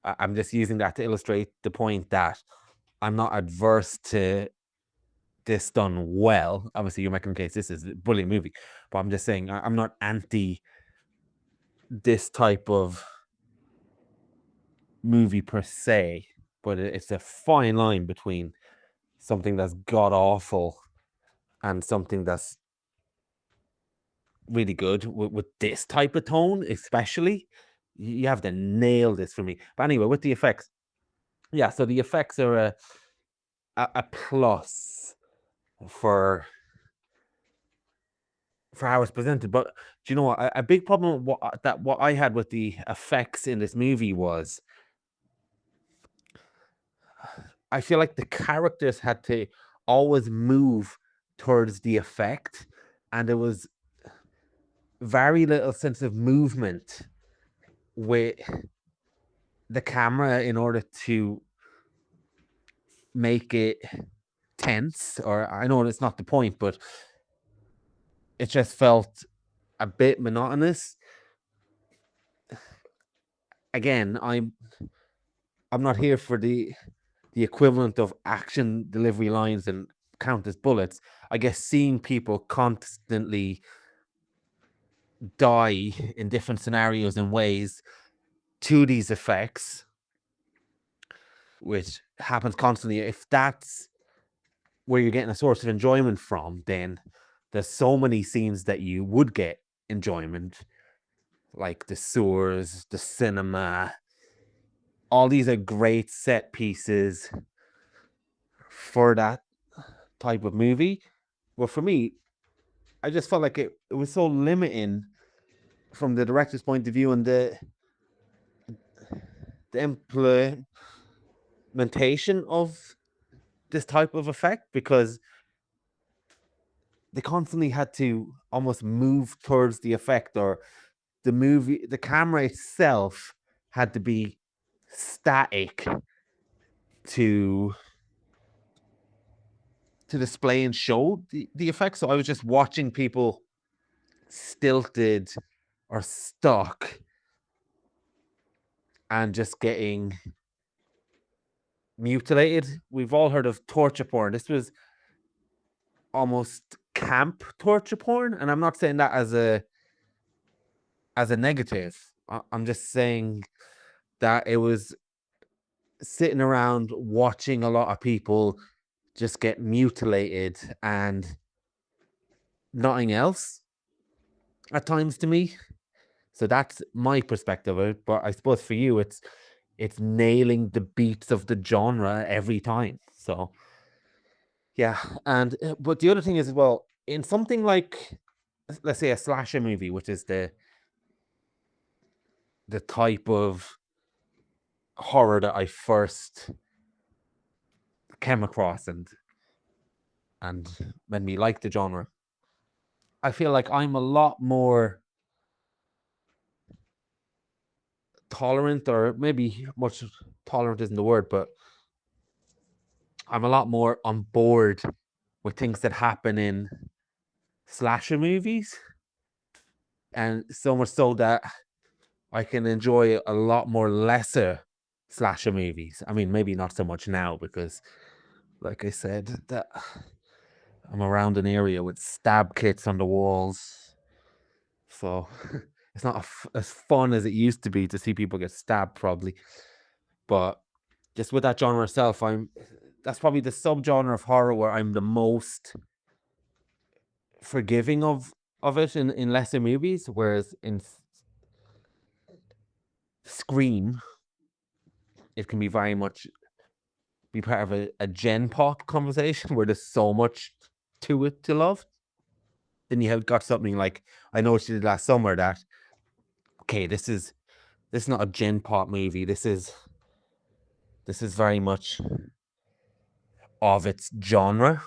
I'm just using that to illustrate the point that I'm not adverse to this done well. Obviously, you're making a case this is a brilliant movie, but I'm just saying I'm not anti this type of movie per se, but it's a fine line between something that's god awful and something that's really good with this type of tone, especially. You have to nail this for me. But anyway, with the effects, yeah, so the effects are a plus for how it's presented. But do you know what? A big problem what I had with the effects in this movie was I feel like the characters had to always move towards the effect, and there was very little sense of movement with the camera in order to make it tense. Or I know it's not the point, but it just felt a bit monotonous. Again, I'm not here for the equivalent of action delivery lines and count as bullets. I guess seeing people constantly die in different scenarios and ways to these effects, which happens constantly, if that's where you're getting a source of enjoyment from, then there's so many scenes that you would get enjoyment, like the sewers, the cinema. All these are great set pieces for that type of movie. Well, for me, I just felt like it was so limiting from the director's point of view and the implementation of this type of effect, because they constantly had to almost move towards the effect, or the camera itself had to be static to display and show the effects. So I was just watching people stilted or stuck and just getting mutilated. We've all heard of torture porn. This was almost camp torture porn, and I'm not saying that as a negative. I'm just saying that it was sitting around watching a lot of people just get mutilated and nothing else at times to me. So that's my perspective of it. But I suppose for you, it's nailing the beats of the genre every time. So yeah, and but the other thing is as well, in something like, let's say, a slasher movie, which is the type of horror that I first came across and made me like the genre. I feel like I'm a lot more tolerant, or maybe much tolerant isn't the word, but I'm a lot more on board with things that happen in slasher movies, and so much so that I can enjoy a lot more lesser slasher movies. I mean, maybe not so much now because, like I said, that I'm around an area with stab kits on the walls, so it's not as fun as it used to be to see people get stabbed, probably. But just with that genre itself, that's probably the subgenre of horror where I'm the most forgiving of it in lesser movies, whereas in Scream, it can be very much be part of a Gen Pop conversation where there's so much to it to love. Then you have got something like, I noticed you did last summer, that okay, this is not a Gen Pop movie. This is very much of its genre,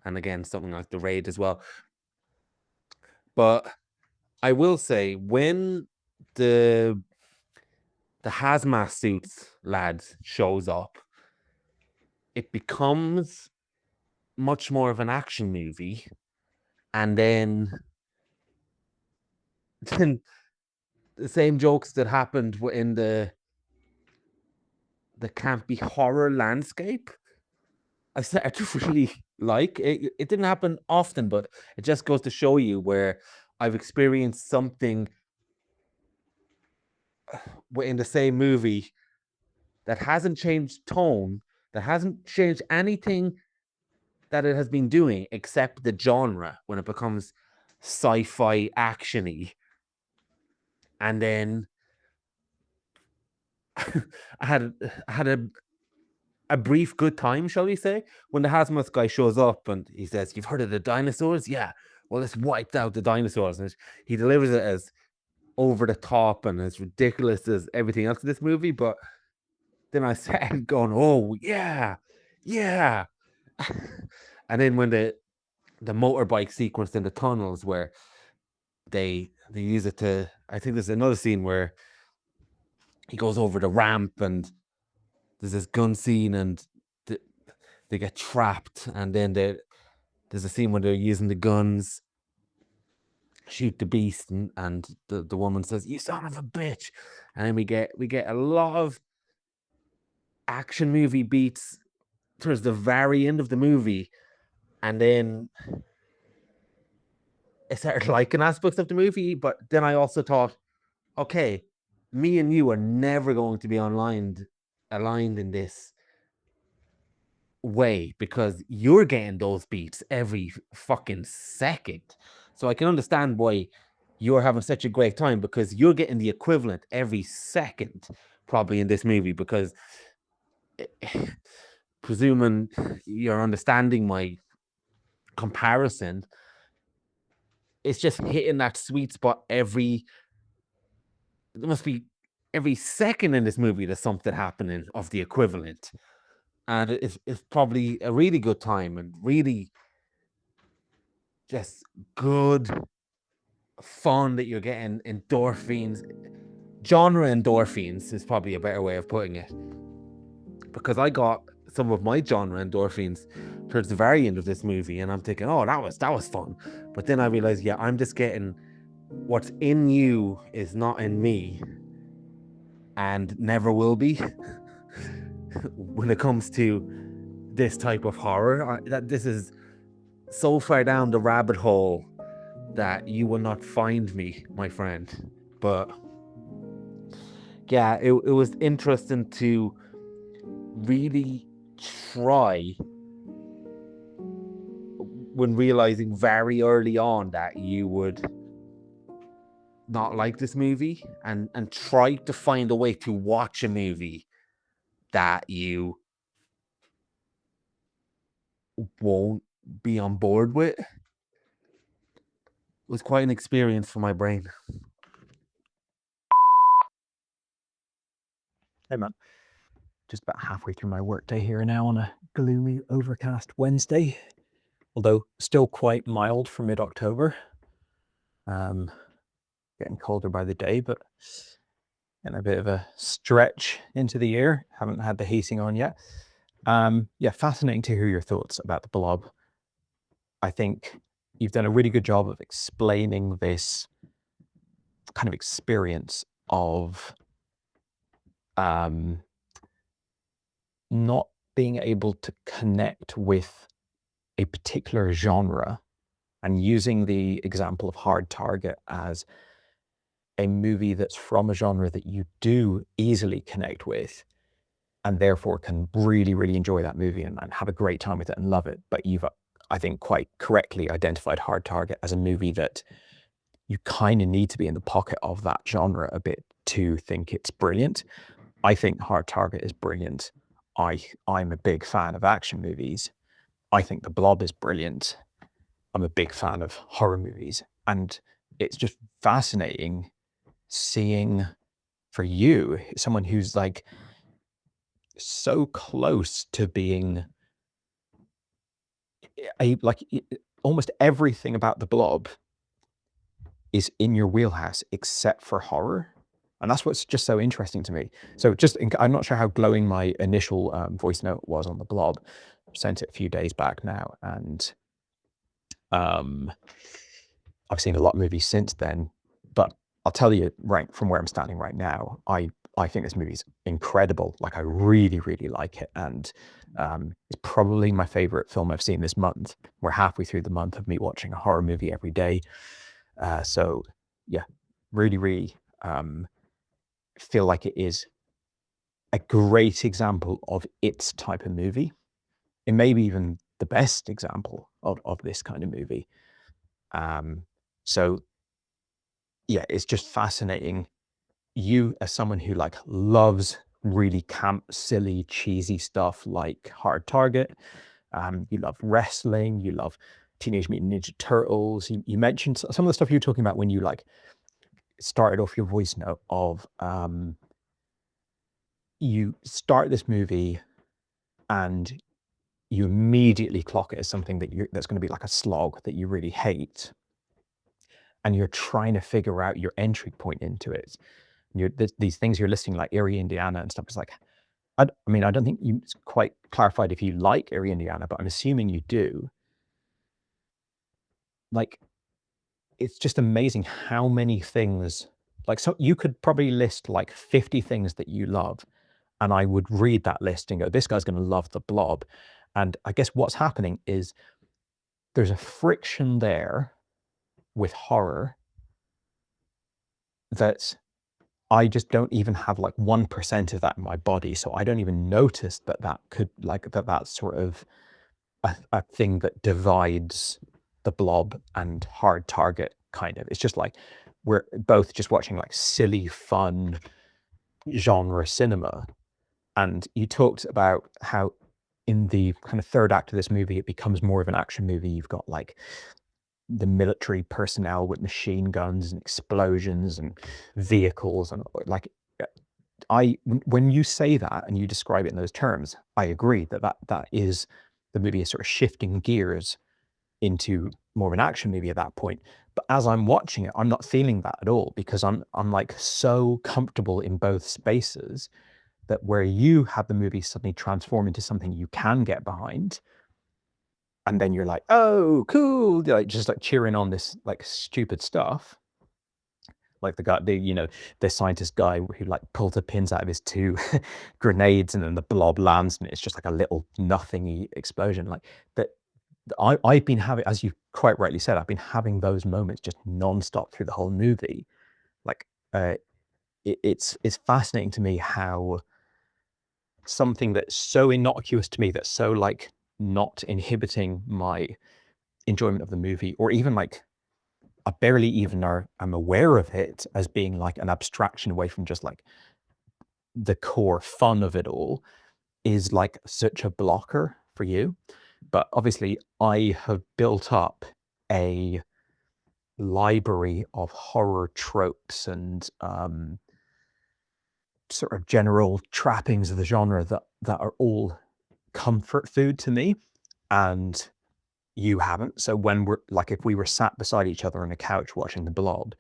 and again, something like The Raid as well. But I will say, when the hazmat suits lad shows up, it becomes much more of an action movie, and then the same jokes that happened in the campy horror landscape, I started to really like it. It didn't happen often, but it just goes to show you where I've experienced something in the same movie that hasn't changed tone, that hasn't changed anything that it has been doing except the genre, when it becomes sci-fi actiony. And then I had a brief good time, shall we say, when the hazmat guy shows up and he says, "You've heard of the dinosaurs? Yeah, well, let's wipe out the dinosaurs." And he delivers it as over the top and as ridiculous as everything else in this movie. But then I started going, "Oh yeah, yeah." And then when the motorbike sequence in the tunnels, where they use it to, I think there's another scene where he goes over the ramp and there's this gun scene and they get trapped, and then there's a scene where they're using the guns, shoot the beast, and the woman says, "You son of a bitch," and then we get a lot of action movie beats towards the very end of the movie, and then I started liking aspects of the movie. But then I also thought, okay, me and you are never going to be aligned in this way, because you're getting those beats every fucking second. So I can understand why you're having such a great time, because you're getting the equivalent every second probably in this movie, because presuming you're understanding my comparison, it's just hitting that sweet spot there must be every second in this movie there's something happening of the equivalent. And it's probably a really good time and really just good fun that you're getting endorphins, genre endorphins is probably a better way of putting it, because I got some of my genre endorphins towards the very end of this movie, and I'm thinking, oh, that was fun. But then I realized, yeah, I'm just getting what's in you is not in me, and never will be. When it comes to this type of horror, that this is so far down the rabbit hole that you will not find me, my friend. But yeah, it was interesting to really try, when realizing very early on that you would not like this movie, and try to find a way to watch a movie that you won't be on board with. It was quite an experience for my brain. Hey man, just about halfway through my workday here now on a gloomy, overcast Wednesday, although still quite mild for mid-October. Getting colder by the day, but getting a bit of a stretch into the year. Haven't had the heating on yet. Yeah, fascinating to hear your thoughts about the Blob. I think you've done a really good job of explaining this kind of experience of not being able to connect with a particular genre, and using the example of Hard Target as a movie that's from a genre that you do easily connect with, and therefore can really, really enjoy that movie and have a great time with it and love it. But you've, I think, quite correctly identified Hard Target as a movie that you kind of need to be in the pocket of that genre a bit to think it's brilliant. I think Hard Target is brilliant. I'm a big fan of action movies. I think The Blob is brilliant. I'm a big fan of horror movies. And it's just fascinating seeing, for you, someone who's like so close to being almost everything about The Blob is in your wheelhouse except for horror. And that's what's just so interesting to me. So I'm not sure how glowing my initial voice note was on The Blob. Sent it a few days back now, and I've seen a lot of movies since then. But I'll tell you, right from where I'm standing right now, I think this movie's incredible. Like, I really, really like it. And it's probably my favorite film I've seen this month. We're halfway through the month of me watching a horror movie every day. So yeah, really, really feel like it is a great example of its type of movie. It may be even the best example of this kind of movie. So yeah, it's just fascinating. You, as someone who like loves really camp, silly, cheesy stuff like Hard Target, you love wrestling, you love Teenage Mutant Ninja Turtles. You mentioned some of the stuff you were talking about when you like started off your voice note of you start this movie and you immediately clock it as something that's going to be like a slog that you really hate, and you're trying to figure out your entry point into it. These things you're listing, like Erie, Indiana and stuff, is like, I mean, I don't think you quite clarified if you like Erie, Indiana, but I'm assuming you do. Like, it's just amazing how many things, like, so you could probably list like 50 things that you love, and I would read that list and go, this guy's going to love The Blob. And I guess what's happening is there's a friction there with horror that I just don't even have like 1% of that in my body. So I don't even notice that could like that's sort of a thing that divides The Blob and Hard Target, kind of. It's just like we're both just watching like silly, fun genre cinema. And you talked about how in the kind of third act of this movie, it becomes more of an action movie. You've got like the military personnel with machine guns and explosions and vehicles, and like, when you say that and you describe it in those terms, I agree that is the movie is sort of shifting gears into more of an action movie at that point. But as I'm watching it, I'm not feeling that at all, because I'm like so comfortable in both spaces that where you have the movie suddenly transform into something you can get behind, and then you're like, oh, cool, like just like cheering on this like stupid stuff. Like the guy, the scientist guy who like pulled the pins out of his two grenades, and then the blob lands, and it's just like a little nothingy explosion. Like that, I've been having, as you quite rightly said, I've been having those moments just nonstop through the whole movie. Like, it's fascinating to me how something that's so innocuous to me, that's so like not inhibiting my enjoyment of the movie, or even like I barely even am aware of it as being like an abstraction away from just like the core fun of it all, is like such a blocker for you. But obviously I have built up a library of horror tropes and sort of general trappings of the genre that are all comfort food to me, and you haven't. So when we're like, if we were sat beside each other on a couch watching The Blob,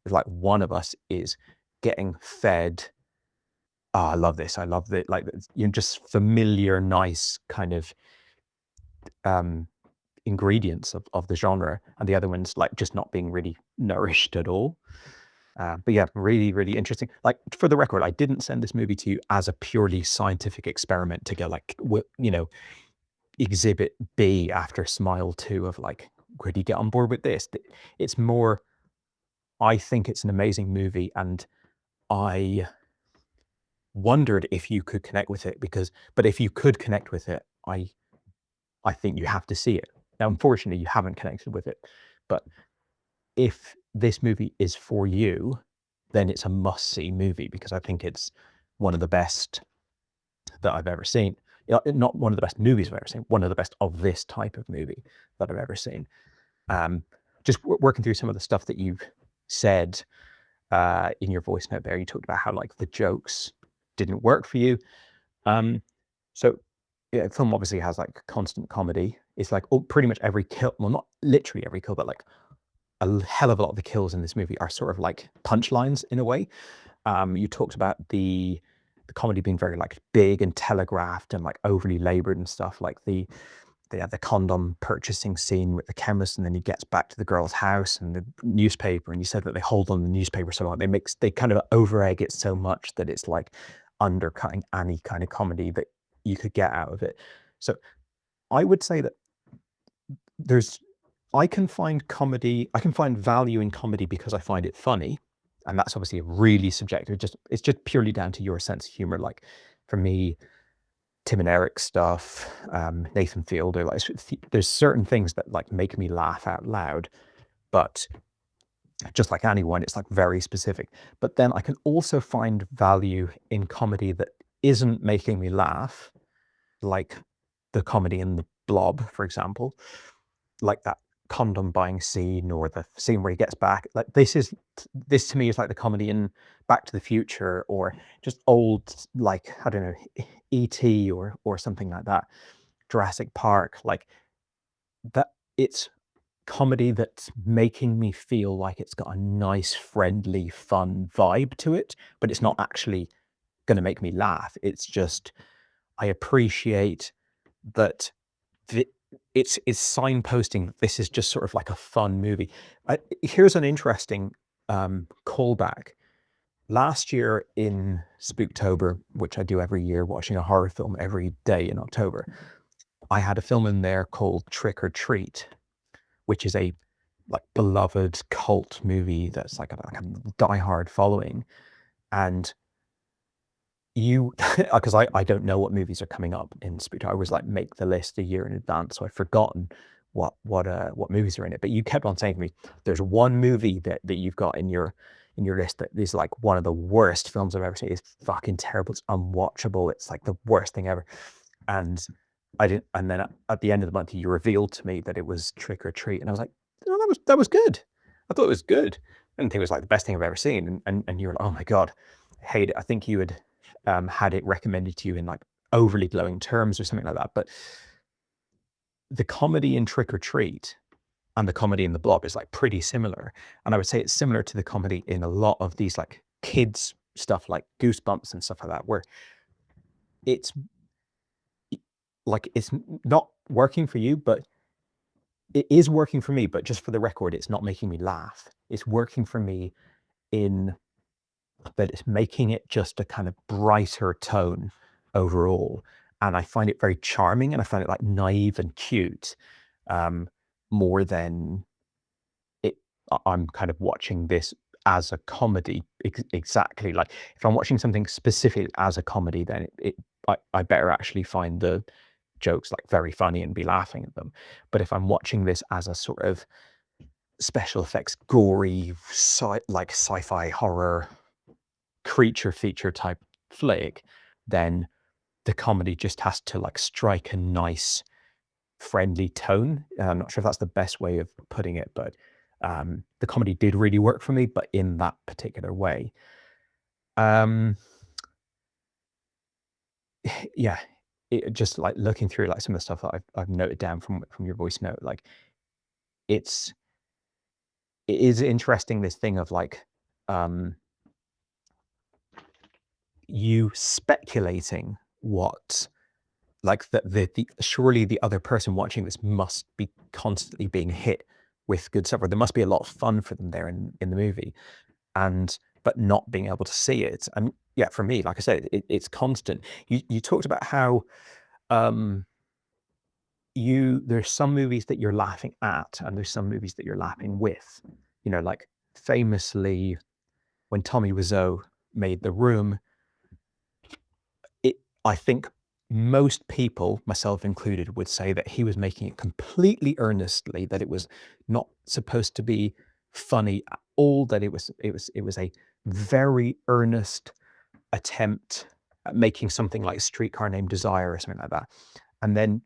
it's like one of us is getting fed, oh, I love this, I love it, like, just familiar, nice kind of ingredients of the genre, and the other one's like just not being really nourished at all. But yeah, really, really interesting. Like, for the record, I didn't send this movie to you as a purely scientific experiment to go like, exhibit B after Smile 2 of like, could you get on board with this? It's more, I think it's an amazing movie, and I wondered if you could connect with it, but if you could connect with it, I think you have to see it. Now, unfortunately, you haven't connected with it, but if this movie is for you, then it's a must-see movie, because I think it's one of the best that I've ever seen. Not one of the best movies I've ever seen, one of the best of this type of movie that I've ever seen. Just working through some of the stuff that you've said in your voice note there, you talked about how like the jokes didn't work for you. So yeah, film obviously has like constant comedy. It's like pretty much every kill, well, not literally every kill, but like a hell of a lot of the kills in this movie are sort of like punchlines in a way. You talked about the comedy being very like big and telegraphed and like overly labored and stuff, like the condom purchasing scene with the chemist, and then he gets back to the girl's house and the newspaper, and you said that they hold on the newspaper so much, they kind of over egg it so much that it's like undercutting any kind of comedy that you could get out of it. So I would say that I can find value in comedy because I find it funny, and that's obviously a really subjective, it's just purely down to your sense of humor. Like for me, Tim and Eric stuff, Nathan Fielder, like there's certain things that like make me laugh out loud, but just like anyone, it's like very specific. But then I can also find value in comedy that isn't making me laugh, like the comedy in The Blob, for example, like that condom buying scene, or the scene where he gets back. Like this to me is like the comedy in Back to the Future, or just old, like, I don't know, E.T. or something like that, Jurassic Park. Like that, it's comedy that's making me feel like it's got a nice, friendly, fun vibe to it, but it's not actually going to make me laugh. It's just, I appreciate that it's signposting that this is just sort of like a fun movie. Here's an interesting callback. Last year in Spooktober, which I do every year, watching a horror film every day in October, I had a film in there called Trick or Treat, which is a like beloved cult movie that's like a diehard following. And because I don't know what movies are coming up in Spooktober. I always like make the list a year in advance, so I've forgotten what movies are in it. But you kept on saying to me, there's one movie that you've got in your list that is like one of the worst films I've ever seen. It's fucking terrible. It's unwatchable. It's like the worst thing ever. And I didn't. And then at the end of the month, you revealed to me that it was Trick or Treat, and I was like, oh, that was good. I thought it was good. I didn't think it was like the best thing I've ever seen. And you were like, oh my god, I hate it. I think you had had it recommended to you in like overly glowing terms or something like that. But the comedy in Trick or Treat and the comedy in the Blob is like pretty similar. And I would say it's similar to the comedy in a lot of these like kids stuff like Goosebumps and stuff like that, where it's like it's not working for you, but it is working for me. But just for the record, it's not making me laugh. It's working for me in that it's making it just a kind of brighter tone overall. And I find it very charming, and I find it like naive and cute, more than I'm kind of watching this as a comedy. Exactly, like if I'm watching something specific as a comedy, then I better actually find the jokes like very funny and be laughing at them. But if I'm watching this as a sort of special effects, gory, like sci-fi horror creature feature type flick, then the comedy just has to like strike a nice friendly tone. I'm not sure if that's the best way of putting it, but the comedy did really work for me, but in that particular way. Yeah, just like looking through like some of the stuff that I've noted down from your voice note, like it is interesting, this thing of like you speculating what like the surely the other person watching this must be constantly being hit with good stuff, or there must be a lot of fun for them there in the movie, but not being able to see it. And yeah, for me, like I said, it's constant. You talked about how there's some movies that you're laughing at, and there's some movies that you're laughing with. You know, like famously, when Tommy Wiseau made The Room, I think most people, myself included, would say that he was making it completely earnestly, that it was not supposed to be funny at all, that it was a very earnest attempt at making something like Streetcar Named Desire or something like that. And then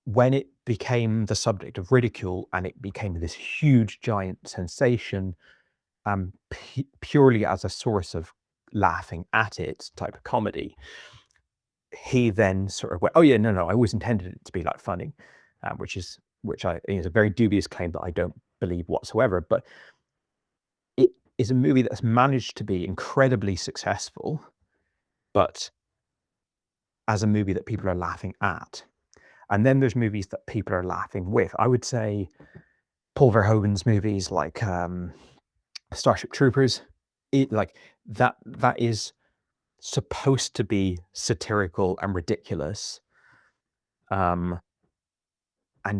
when it became the subject of ridicule and it became this huge giant sensation, purely as a source of laughing at it type of comedy, he then sort of went, oh yeah, no, I always intended it to be like funny, which is a very dubious claim that I don't believe whatsoever. But it is a movie that's managed to be incredibly successful, but as a movie that people are laughing at. And then there's movies that people are laughing with. I would say Paul Verhoeven's movies like Starship Troopers, that is supposed to be satirical and ridiculous, and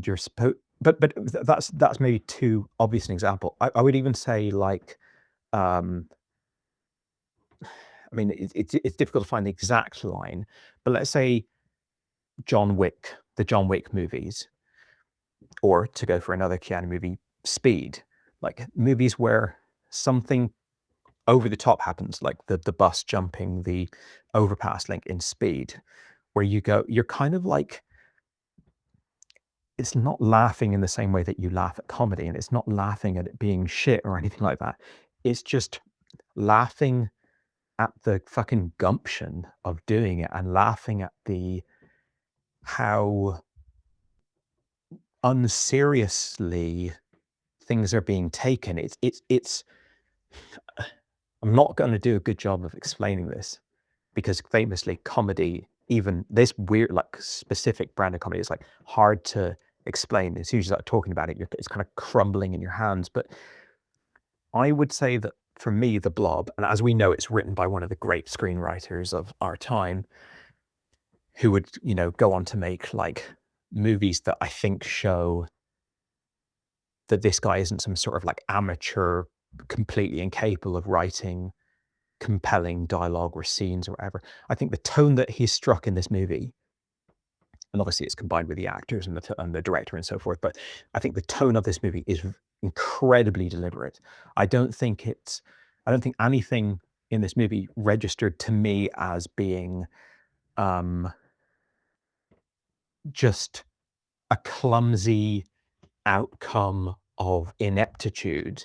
you're supposed, but that's maybe too obvious an example. I would even say like, I mean, it's difficult to find the exact line, but let's say John Wick, the John Wick movies, or to go for another Keanu movie, Speed, like movies where something over the top happens, like the bus jumping the overpass link in Speed, where you're kind of like, it's not laughing in the same way that you laugh at comedy, and it's not laughing at it being shit or anything like that. It's just laughing at the fucking gumption of doing it, and laughing at how unseriously things are being taken. It's I'm not going to do a good job of explaining this, because famously comedy, even this weird like specific brand of comedy, is like hard to explain. As soon as you start talking about it, it's kind of crumbling in your hands. But I would say that for me, The Blob, and as we know, it's written by one of the great screenwriters of our time, who would, go on to make like movies that I think show that this guy isn't some sort of like amateur, completely incapable of writing compelling dialogue or scenes or whatever. I think the tone that he struck in this movie, and obviously it's combined with the actors and the director and so forth, but I think the tone of this movie is incredibly deliberate. I don't think anything in this movie registered to me as being just a clumsy outcome of ineptitude.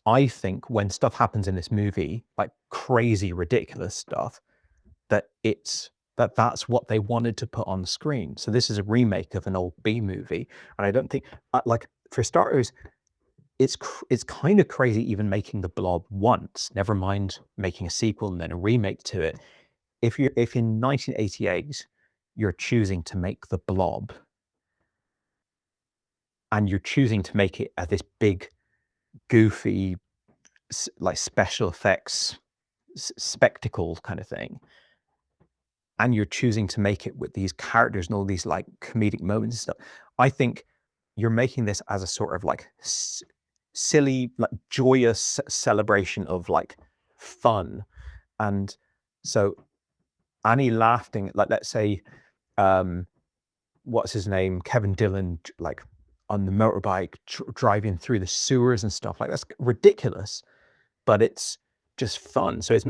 I think when stuff happens in this movie, like crazy, ridiculous stuff, that it's that's what they wanted to put on the screen. So this is a remake of an old B movie, and I don't think, like, for starters, it's kind of crazy even making the Blob once, never mind making a sequel and then a remake to it. If in 1988 you're choosing to make the Blob, and you're choosing to make it as this big, goofy, like special effects spectacle kind of thing, and you're choosing to make it with these characters and all these like comedic moments and stuff, I think you're making this as a sort of like silly, like joyous celebration of like fun. And so Annie laughing, like, let's say, what's his name, Kevin Dillon, like on the motorbike driving through the sewers and stuff, like, that's ridiculous, but it's just fun. So it's,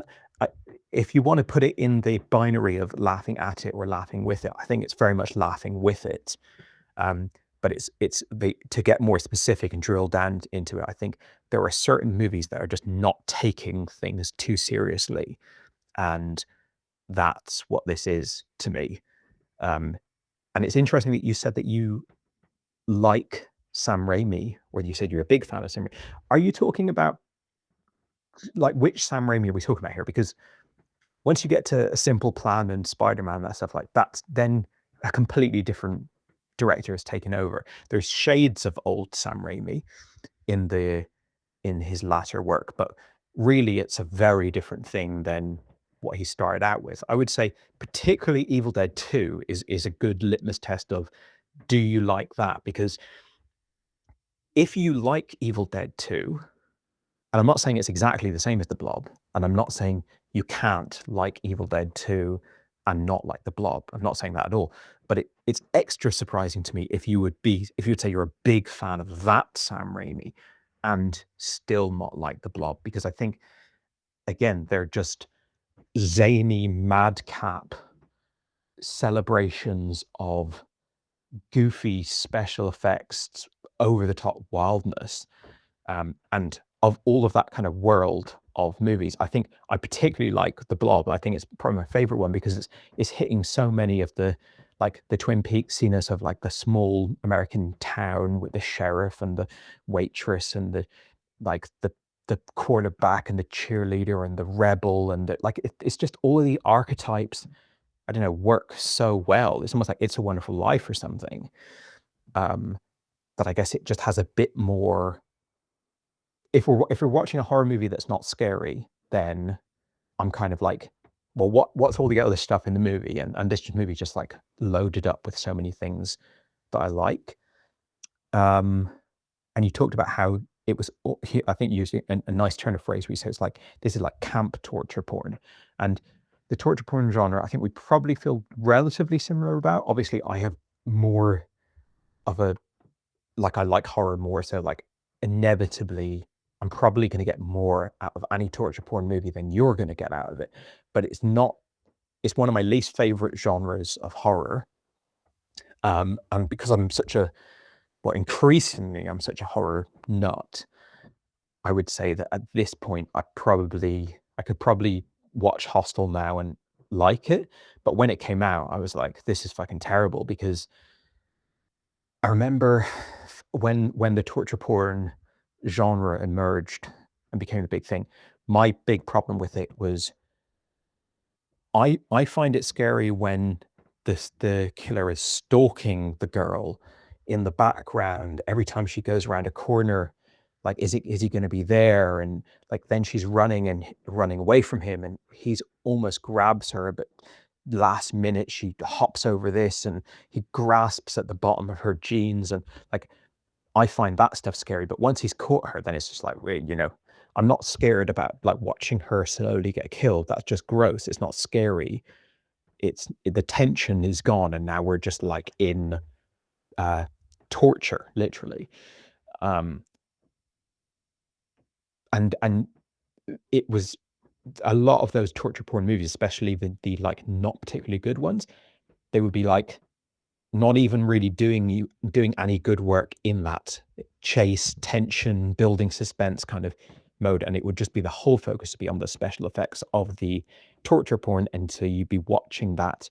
if you want to put it in the binary of laughing at it or laughing with it, I think it's very much laughing with it. But to get more specific and drill down into it, I think there are certain movies that are just not taking things too seriously, and that's what this is to me. And it's interesting that you said that you like Sam Raimi, or you said you're a big fan of Sam Raimi. Are you talking about, like, which Sam Raimi are we talking about here? Because once you get to A Simple Plan and Spider-Man, that stuff, like, that's then a completely different director has taken over. There's shades of old Sam Raimi in his latter work, but really it's a very different thing than what he started out with. I would say particularly Evil Dead 2 is a good litmus test of, do you like that? Because if you like Evil Dead 2, and I'm not saying it's exactly the same as the Blob, and I'm not saying you can't like Evil Dead 2 and not like the Blob. I'm not saying that at all. But it's extra surprising to me if you would say you're a big fan of that Sam Raimi and still not like the Blob, because I think, again, they're just zany, madcap celebrations of goofy special effects, over the top wildness, and of all of that kind of world of movies. I think I particularly like the Blob. I think it's probably my favorite one because it's hitting so many of the, like, the Twin Peaksiness of, like, the small American town with the sheriff and the waitress and the quarterback and the cheerleader and the rebel, and it's just all of the archetypes, I don't know, work so well. It's almost like It's a Wonderful Life or something. But I guess it just has a bit more. If we're watching a horror movie that's not scary, then I'm kind of like, well, what's all the other stuff in the movie? And this movie just, like, loaded up with so many things that I like. And you talked about how it was, I think, using a nice turn of phrase where you say it's like, this is like camp torture porn. And the torture porn genre, I think we probably feel relatively similar about. Obviously, I have more of a, like, I like horror more, so, like, inevitably I'm probably going to get more out of any torture porn movie than you're going to get out of it. But it's one of my least favorite genres of horror. And because increasingly I'm such a horror nut, I would say that at this point I could probably watch Hostel now and like it. But when it came out, I was like, this is fucking terrible, because I remember when the torture porn genre emerged and became the big thing, my big problem with it was I find it scary when the killer is stalking the girl in the background every time she goes around a corner. Like, is he going to be there? And, like, then she's running away from him, and he's almost grabs her, but last minute she hops over this and he grasps at the bottom of her jeans, and, like, I find that stuff scary. But once he's caught her, then it's just like, wait, I'm not scared about, like, watching her slowly get killed. That's just gross. It's not scary. The tension is gone, and now we're just, like, in torture, literally. And it was a lot of those torture porn movies, especially the like not particularly good ones, they would be like not even really doing any good work in that chase, tension, building suspense kind of mode, and it would just be the whole focus to be on the special effects of the torture porn, and so you'd be watching that,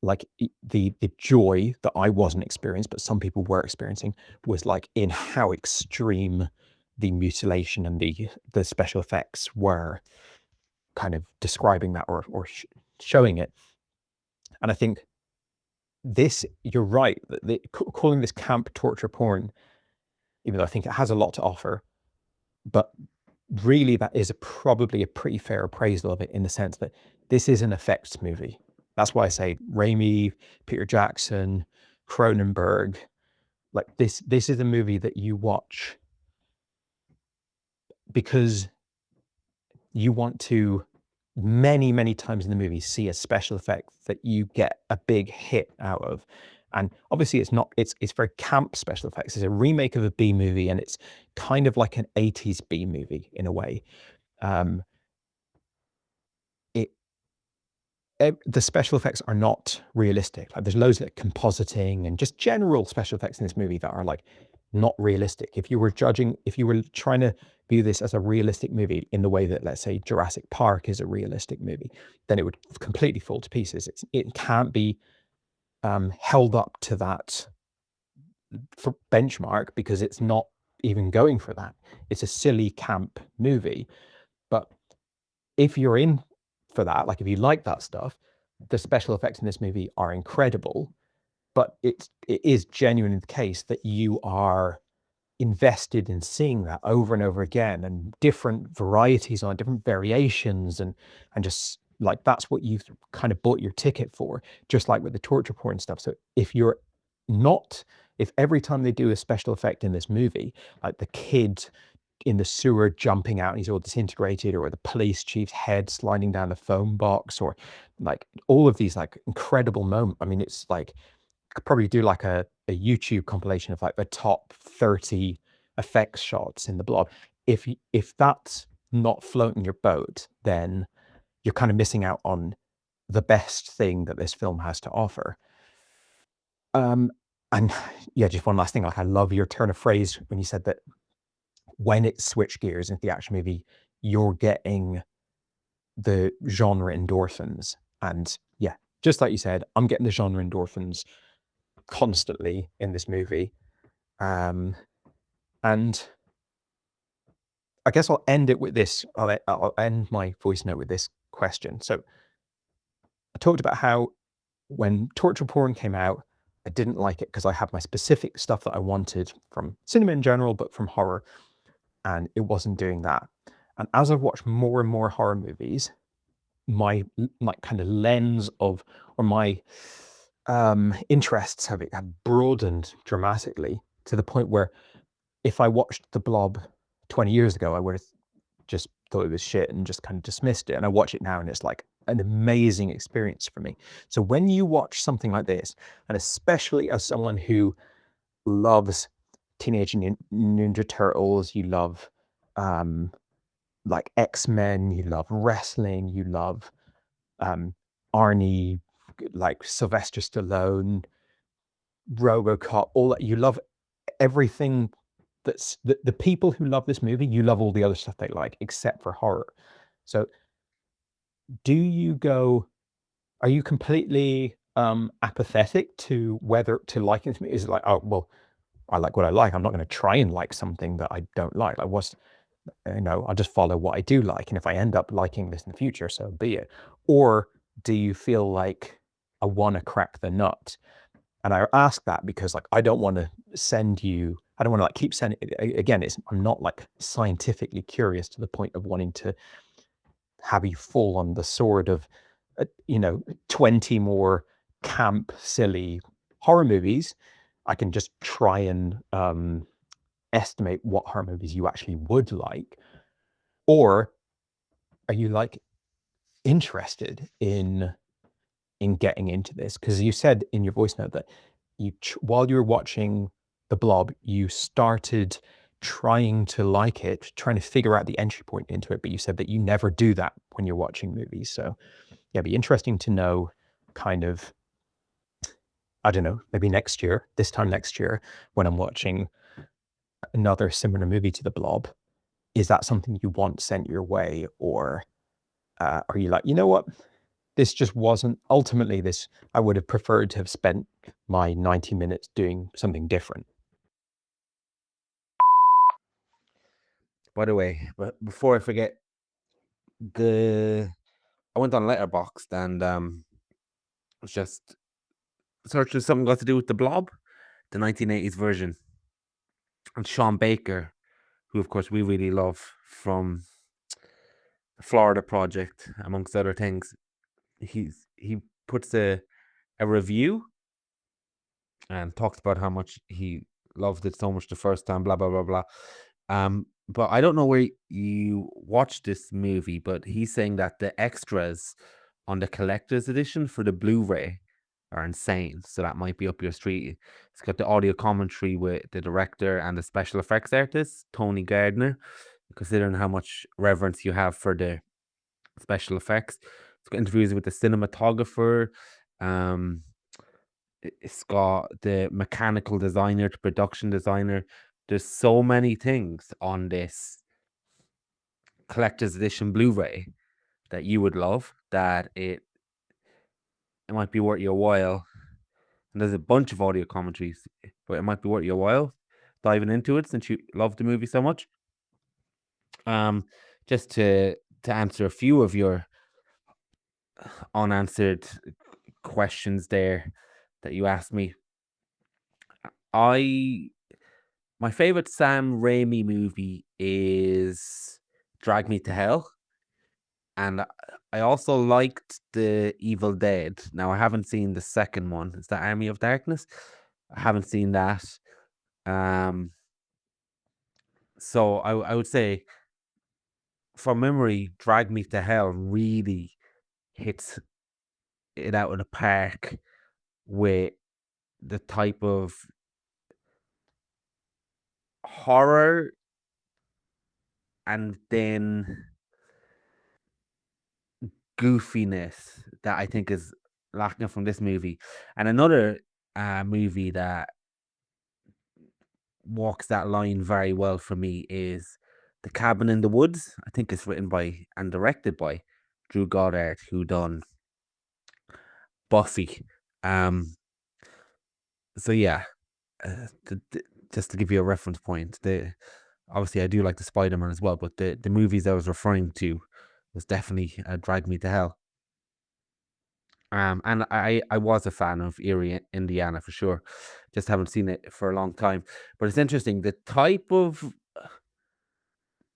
like the joy that I wasn't experiencing, but some people were experiencing, was like in how extreme the mutilation and the special effects were kind of describing that or showing it. And I think this, you're right, calling this camp torture porn, even though I think it has a lot to offer, but really that is probably a pretty fair appraisal of it, in the sense that this is an effects movie. That's why I say Raimi, Peter Jackson, Cronenberg, like this is a movie that you watch because you want to many times in the movie see a special effect that you get a big hit out of. And obviously it's very camp special effects. It's a remake of a B movie, and it's kind of like an 80s B movie in a way. The special effects are not realistic. Like, there's loads of compositing and just general special effects in this movie that are like not realistic. If you were trying to view this as a realistic movie in the way that, let's say, Jurassic Park is a realistic movie, then it would completely fall to pieces. It can't be held up to that for benchmark, because it's not even going for that. It's a silly camp movie. But if you're in for that, like if you like that stuff, the special effects in this movie are incredible. But it is genuinely the case that you are invested in seeing that over and over again, and different varieties on different variations, and just like that's what you've kind of bought your ticket for, just like with the torture porn stuff. So if every time they do a special effect in this movie, like the kid in the sewer jumping out and he's all disintegrated, or the police chief's head sliding down the phone box, or like all of these like incredible moments. I mean, it's like, could probably do like a YouTube compilation of like the top 30 effects shots in the Blob. If that's not floating your boat, then you're kind of missing out on the best thing that this film has to offer. And yeah, just one last thing. Like, I love your turn of phrase when you said that when it switched gears into the action movie, you're getting the genre endorphins. And yeah, just like you said, I'm getting the genre endorphins constantly in this movie. And I guess I'll end it with this. I'll end my voice note with this question. So I talked about how when torture porn came out, I didn't like it because I had my specific stuff that I wanted from cinema in general, but from horror, and it wasn't doing that. And as I've watched more and more horror movies, my kind of lens of, or my interests have broadened dramatically, to the point where if I watched The Blob 20 years ago, I would have just thought it was shit and just kind of dismissed it. And I watch it now and it's like an amazing experience for me. So when you watch something like this, and especially as someone who loves Teenage Ninja Turtles, you love like X-Men, you love wrestling, you love Arnie, like Sylvester Stallone, RoboCop, all that, you love everything. That's the people who love this movie, you love all the other stuff they like, except for horror. So are you completely apathetic to whether to liking this movie? Is it like, oh, well, I like what I like, I'm not going to try and like something that I don't like. Like, I'll just follow what I do like, and if I end up liking this in the future, so be it. Or do you feel like I want to crack the nut? And I ask that because, like, I don't want to like keep sending, again, I'm not like scientifically curious to the point of wanting to have you fall on the sword of 20 more camp silly horror movies. I can just try and estimate what horror movies you actually would like. Or are you like interested in getting into this? Because you said in your voice note that while you were watching The Blob, you started trying to like it, trying to figure out the entry point into it, but you said that you never do that when you're watching movies. So yeah, it'd be interesting to know, kind of, I don't know, maybe this time next year, when I'm watching another similar movie to The Blob, is that something you want sent your way, or are you like, you know what, this just wasn't ultimately this, I would have preferred to have spent my 90 minutes doing something different? By the way, but before I forget, I went on Letterboxd and was just searching something got to do with the Blob, the 1980s version, and Sean Baker, who of course we really love from the Florida Project, amongst other things. He puts a review and talks about how much he loved it so much the first time, blah blah blah blah. But I don't know where you watched this movie, but he's saying that the extras on the collector's edition for the Blu-ray are insane. So that might be up your street. It's got the audio commentary with the director and the special effects artist, Tony Gardner. Considering how much reverence you have for the special effects, it's got interviews with the cinematographer. It's got the mechanical designer, the production designer. There's so many things on this collector's edition Blu-ray that you would love, that it might be worth your while. And there's a bunch of audio commentaries, but it might be worth your while diving into it since you love the movie so much. Just to answer a few of your unanswered questions there that you asked me. My favorite Sam Raimi movie is Drag Me to Hell. And I also liked the Evil Dead. Now I haven't seen the second one. Is that Army of Darkness? I haven't seen that. So I would say, from memory, Drag Me to Hell really hits it out of the park with the type of horror and then goofiness that I think is lacking from this movie. And another movie that walks that line very well for me is The Cabin in the Woods. I think it's written by and directed by Drew Goddard, who done Buffy. So yeah, just to give you a reference point, obviously I do like the Spider-Man as well, but the movies I was referring to was definitely Drag Me to Hell. And I was a fan of Erie, Indiana for sure. Just haven't seen it for a long time. But it's interesting, the type of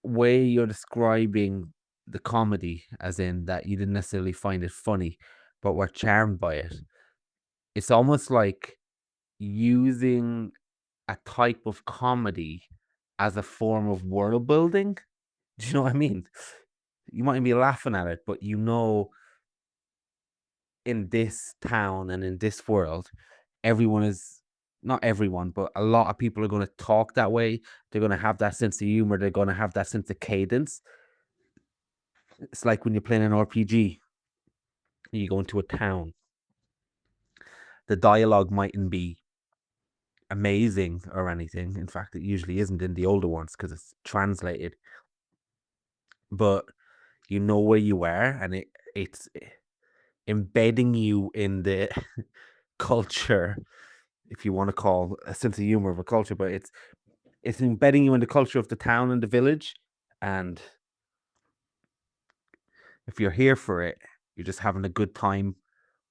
way you're describing the comedy, as in that you didn't necessarily find it funny, but were charmed by it. It's almost like using a type of comedy as a form of world building. Do you know what I mean? You might be laughing at it, but you know, in this town and in this world, everyone is not everyone, but a lot of people are going to talk that way. They're going to have that sense of humor. They're going to have that sense of cadence. It's like when you're playing an RPG, you go into a town. The dialogue mightn't be amazing or anything. In fact, it usually isn't in the older ones because it's translated. But you know where you are, and it's embedding you in the culture, if you want to call a sense of humor of a culture, but it's embedding you in the culture of the town and the village. And if you're here for it, you're just having a good time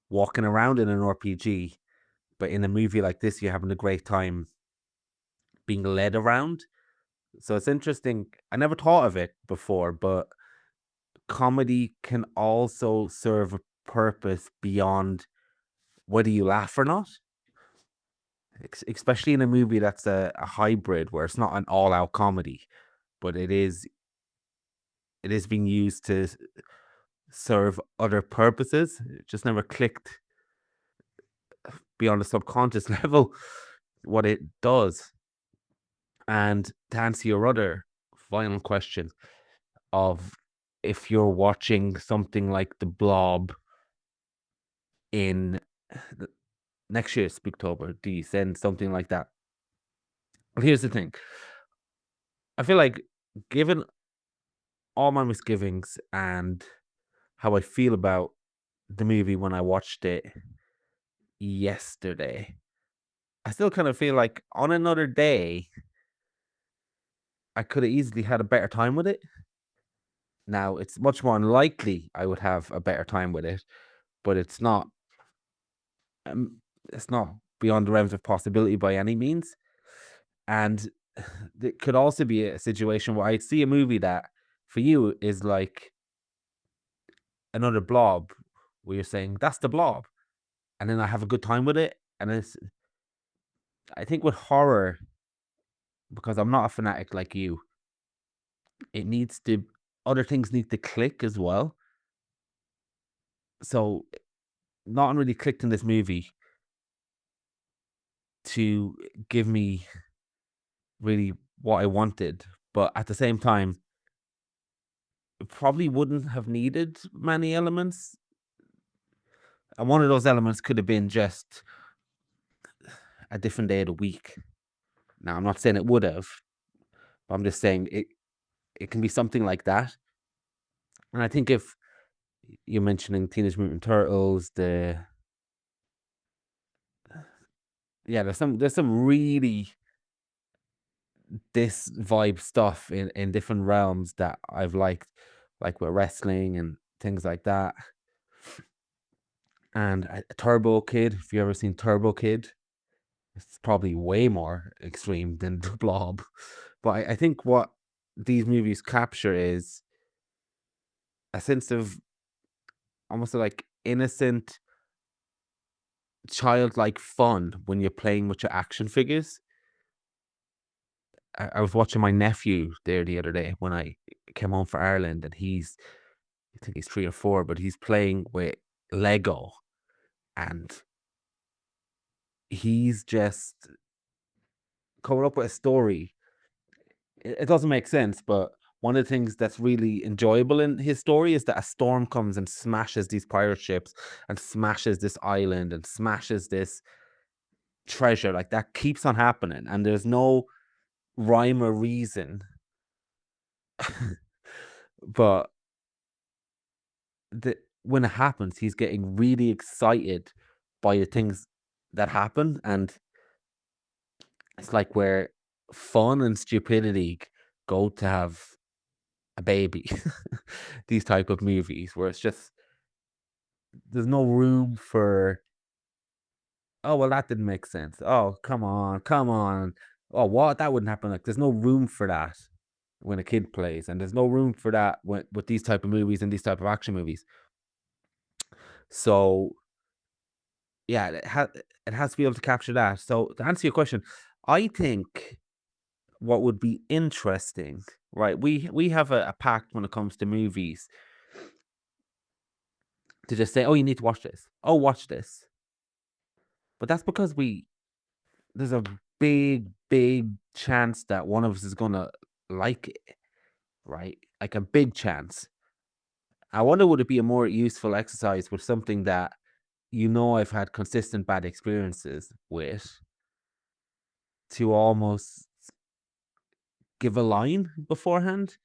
walking around in an RPG. But in a movie like this, you're having a great time being led around. So it's interesting. I never thought of it before, but comedy can also serve a purpose beyond whether you laugh or not. Especially in a movie that's a hybrid where it's not an all-out comedy, but it is being used to serve other purposes. It just never clicked beyond a subconscious level what it does. And to answer your other final question of if you're watching something like The Blob in next year's Spooktober, do you send something like that? Well, here's the thing. I feel like, given all my misgivings and how I feel about the movie when I watched it yesterday. I still kind of feel like on another day, I could have easily had a better time with it. Now, it's much more unlikely I would have a better time with it, but um, it's not beyond the realms of possibility by any means. And it could also be a situation where I see a movie that for you is like another Blob, where you're saying that's the Blob, and then I have a good time with it. And I think with horror, because I'm not a fanatic like you, it needs to other things need to click as well. So not really clicked in this movie to give me really what I wanted, but at the same time, it probably wouldn't have needed many elements. And one of those elements could have been just a different day of the week. Now, I'm not saying it would have, but I'm just saying it can be something like that. And I think if you're mentioning Teenage Mutant Turtles, there's some really this vibe stuff in different realms that I've liked, like with wrestling and things like that. And Turbo Kid, if you ever seen Turbo Kid, it's probably way more extreme than the Blob. But I think what these movies capture is a sense of almost like innocent, childlike fun when you're playing with your action figures. I was watching my nephew there the other day when I came home for Ireland, and I think he's 3 or 4, but he's playing with Lego, and he's just coming up with a story. It doesn't make sense, but one of the things that's really enjoyable in his story is that a storm comes and smashes these pirate ships and smashes this island and smashes this treasure. Like that keeps on happening, and there's no rhyme or reason. But when it happens, he's getting really excited by the things that happen, and it's like where fun and stupidity go to have a baby. These type of movies where it's just there's no room for, oh well, that didn't make sense. Oh, come on. Oh, what? That wouldn't happen. Like there's no room for that when a kid plays, and there's no room for that with these type of movies and these type of action movies. So yeah, it has to be able to capture that. So to answer your question, I think what would be interesting, right? We have a pact when it comes to movies to just say, "Oh, you need to watch this. Oh, watch this." But that's because there's a big chance that one of us is gonna like it, right? Like a big chance. I wonder would it be a more useful exercise with something that I've had consistent bad experiences with, to almost give a line beforehand.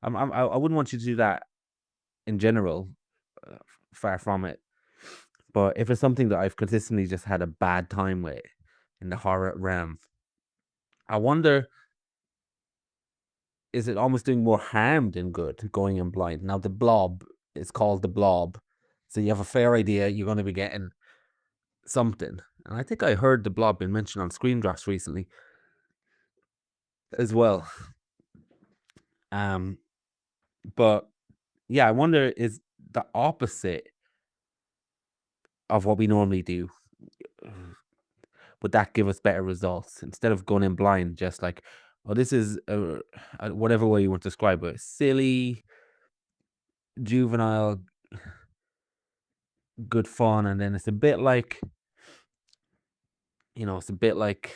I wouldn't want you to do that in general, uh, far from it. But if it's something that I've consistently just had a bad time with in the horror realm, I wonder, is it almost doing more harm than good going in blind? Now, the Blob is called the Blob, so you have a fair idea you're going to be getting something. And I think I heard the Blob being mentioned on Screen Drafts recently as well. Um, but yeah, I wonder, is the opposite of what we normally do, would that give us better results instead of going in blind? Just like, oh, this is whatever way you want to describe it, silly, juvenile, good fun, and then it's a bit like, it's a bit like,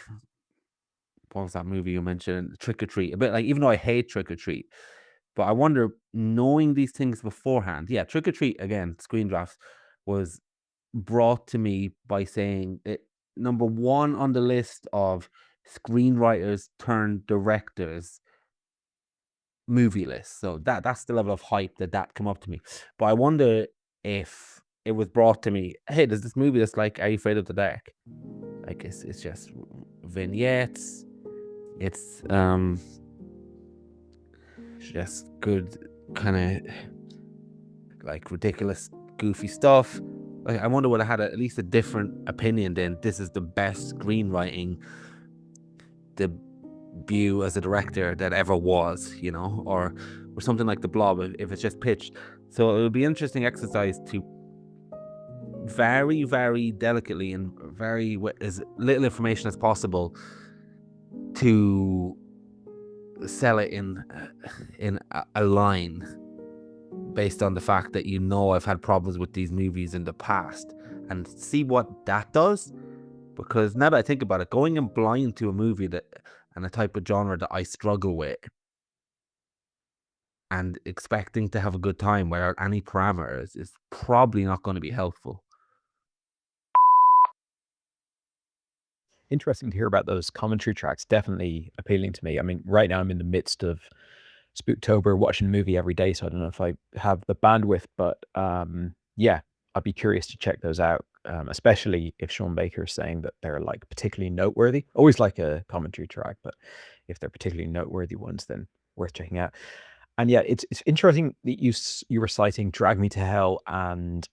what was that movie you mentioned, Trick or Treat? A bit like, even though I hate Trick or Treat, but I wonder, knowing these things beforehand. Yeah, Trick or Treat, again, Screen Drafts was brought to me by saying it, number one on the list of screenwriters turned directors movie list. So that's the level of hype that come up to me. But I wonder if it was brought to me, hey, there's this movie that's like Are You Afraid of the Dark? Like it's just vignettes. It's just good kind of like ridiculous, goofy stuff. Like I wonder would I had at least a different opinion than this is the best screenwriting debut as a director that ever was, you know, or something like The Blob if it's just pitched. So it would be an interesting exercise to very, very delicately and very with as little information as possible to sell it in a line based on the fact that, you know, I've had problems with these movies in the past, and see what that does. Because now that I think about it, going in blind to a movie that and a type of genre that I struggle with and expecting to have a good time without any parameters is probably not going to be helpful. Interesting to hear about those commentary tracks. Definitely appealing to me. I mean, right now I'm in the midst of Spooktober, watching a movie every day, so I don't know if I have the bandwidth, but yeah, I'd be curious to check those out, especially if Sean Baker is saying that they're like particularly noteworthy. Always like a commentary track, but if they're particularly noteworthy ones, then worth checking out. And yeah, it's interesting that you were citing Drag Me to Hell and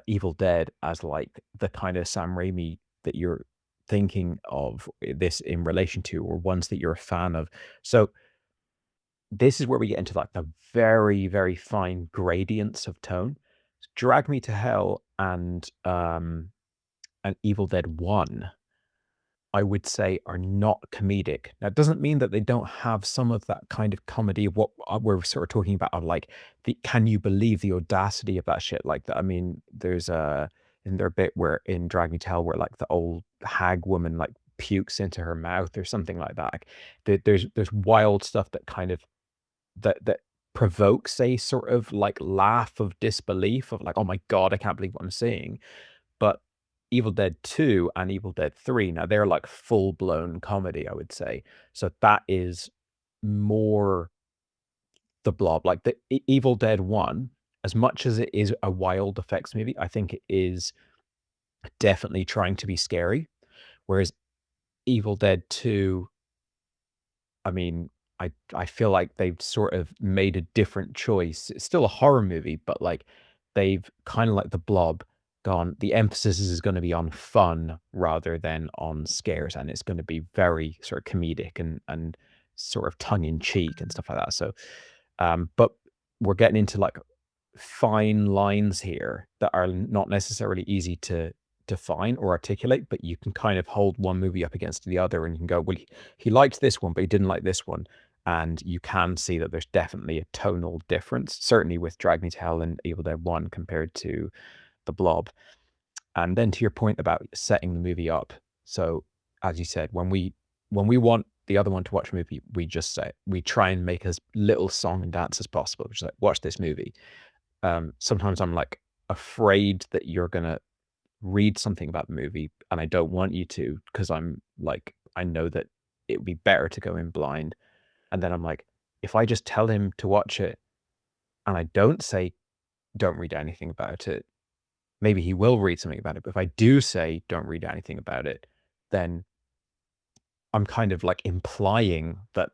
Evil Dead as like the kind of Sam Raimi that you're thinking of this in relation to, or ones that you're a fan of. So this is where we get into like the very, very fine gradients of tone. Drag Me to Hell and Evil Dead 1, I would say, are not comedic. Now, it doesn't mean that they don't have some of that kind of comedy of what we're sort of talking about, of like the can you believe the audacity of that shit like that. I mean, there's in their bit where in Drag Me to Hell where like the old hag woman like pukes into her mouth or something like that. Like, there's wild stuff that kind of that provokes a sort of like laugh of disbelief of like, oh my God, I can't believe what I'm seeing. But Evil Dead 2 and Evil Dead 3, now they're like full blown comedy, I would say. So that is more the Blob. Like the Evil Dead 1, as much as it is a wild effects movie, I think it is definitely trying to be scary. Whereas Evil Dead 2, I mean, I feel like they've sort of made a different choice. It's still a horror movie, but like they've kind of like the Blob gone. The emphasis is going to be on fun rather than on scares, and it's going to be very sort of comedic and sort of tongue in cheek and stuff like that. So, but we're getting into like fine lines here that are not necessarily easy to define or articulate, but you can kind of hold one movie up against the other and you can go, well, he liked this one, but he didn't like this one. And you can see that there's definitely a tonal difference, certainly with Drag Me to Hell and Evil Dead 1 compared to The Blob. And then to your point about setting the movie up. So as you said, when we want the other one to watch a movie, we just say, we try and make as little song and dance as possible, which is like, watch this movie. Sometimes I'm like afraid that you're going to read something about the movie and I don't want you to, because I'm like, I know that it would be better to go in blind. And then I'm like, if I just tell him to watch it and I don't say, don't read anything about it, maybe he will read something about it. But if I do say, don't read anything about it, then I'm kind of like implying that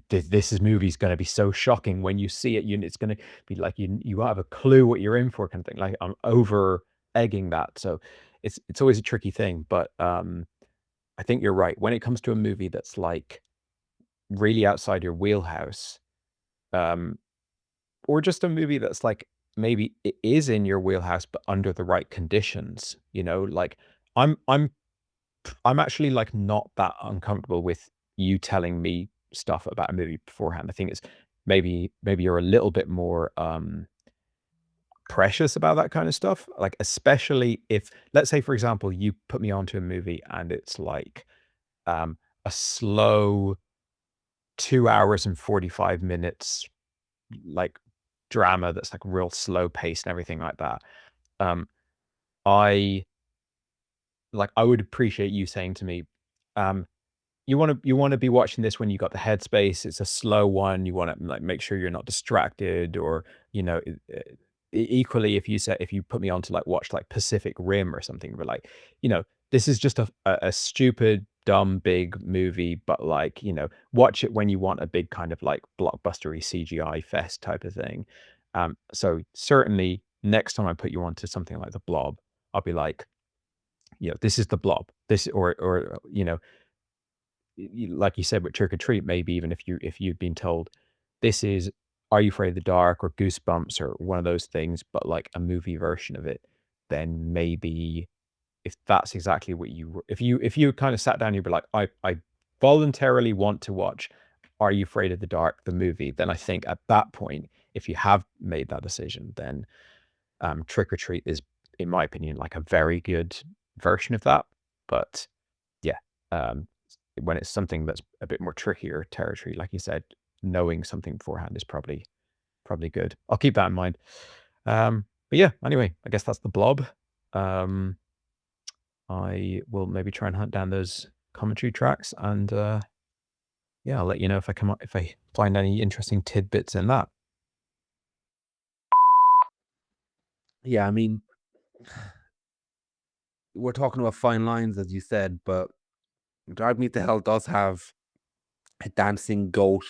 this movie is going to be so shocking when you see it. It's going to be like you have a clue what you're in for, kind of thing. Like I'm over egging that, so it's always a tricky thing. But I think you're right when it comes to a movie that's like really outside your wheelhouse, or just a movie that's like maybe it is in your wheelhouse but under the right conditions. You know, like I'm actually like not that uncomfortable with you telling me stuff about a movie beforehand. I think it's maybe you're a little bit more precious about that kind of stuff. Like especially if, let's say for example, you put me onto a movie and it's like a slow 2 hours and 45 minutes like drama that's like real slow paced and everything like that. I would appreciate you saying to me, you want to be watching this when you got the headspace. It's a slow one. You want to like make sure you're not distracted, or equally, if you put me on to like watch like Pacific Rim or something, but like, this is just a stupid, dumb, big movie, but like, watch it when you want a big kind of like blockbustery CGI fest type of thing. So certainly next time I put you onto something like The Blob, I'll be like, this is The Blob. This, or like you said with Trick or Treat, maybe even if you'd been told this is Are You Afraid of the Dark or Goosebumps or one of those things, but like a movie version of it, then maybe if that's exactly what if you kind of sat down, you'd be like, I voluntarily want to watch Are You Afraid of the Dark, the movie, then I think at that point, if you have made that decision, then Trick or Treat is, in my opinion, like a very good version of that. But yeah, when it's something that's a bit more trickier territory, like you said, knowing something beforehand is probably good. I'll keep that in mind. But yeah, anyway, I guess that's The Blob. I will maybe try and hunt down those commentary tracks, and yeah, I'll let you know if I find any interesting tidbits in that. Yeah, I mean, we're talking about fine lines, as you said, but Drive Me to Hell does have a dancing goat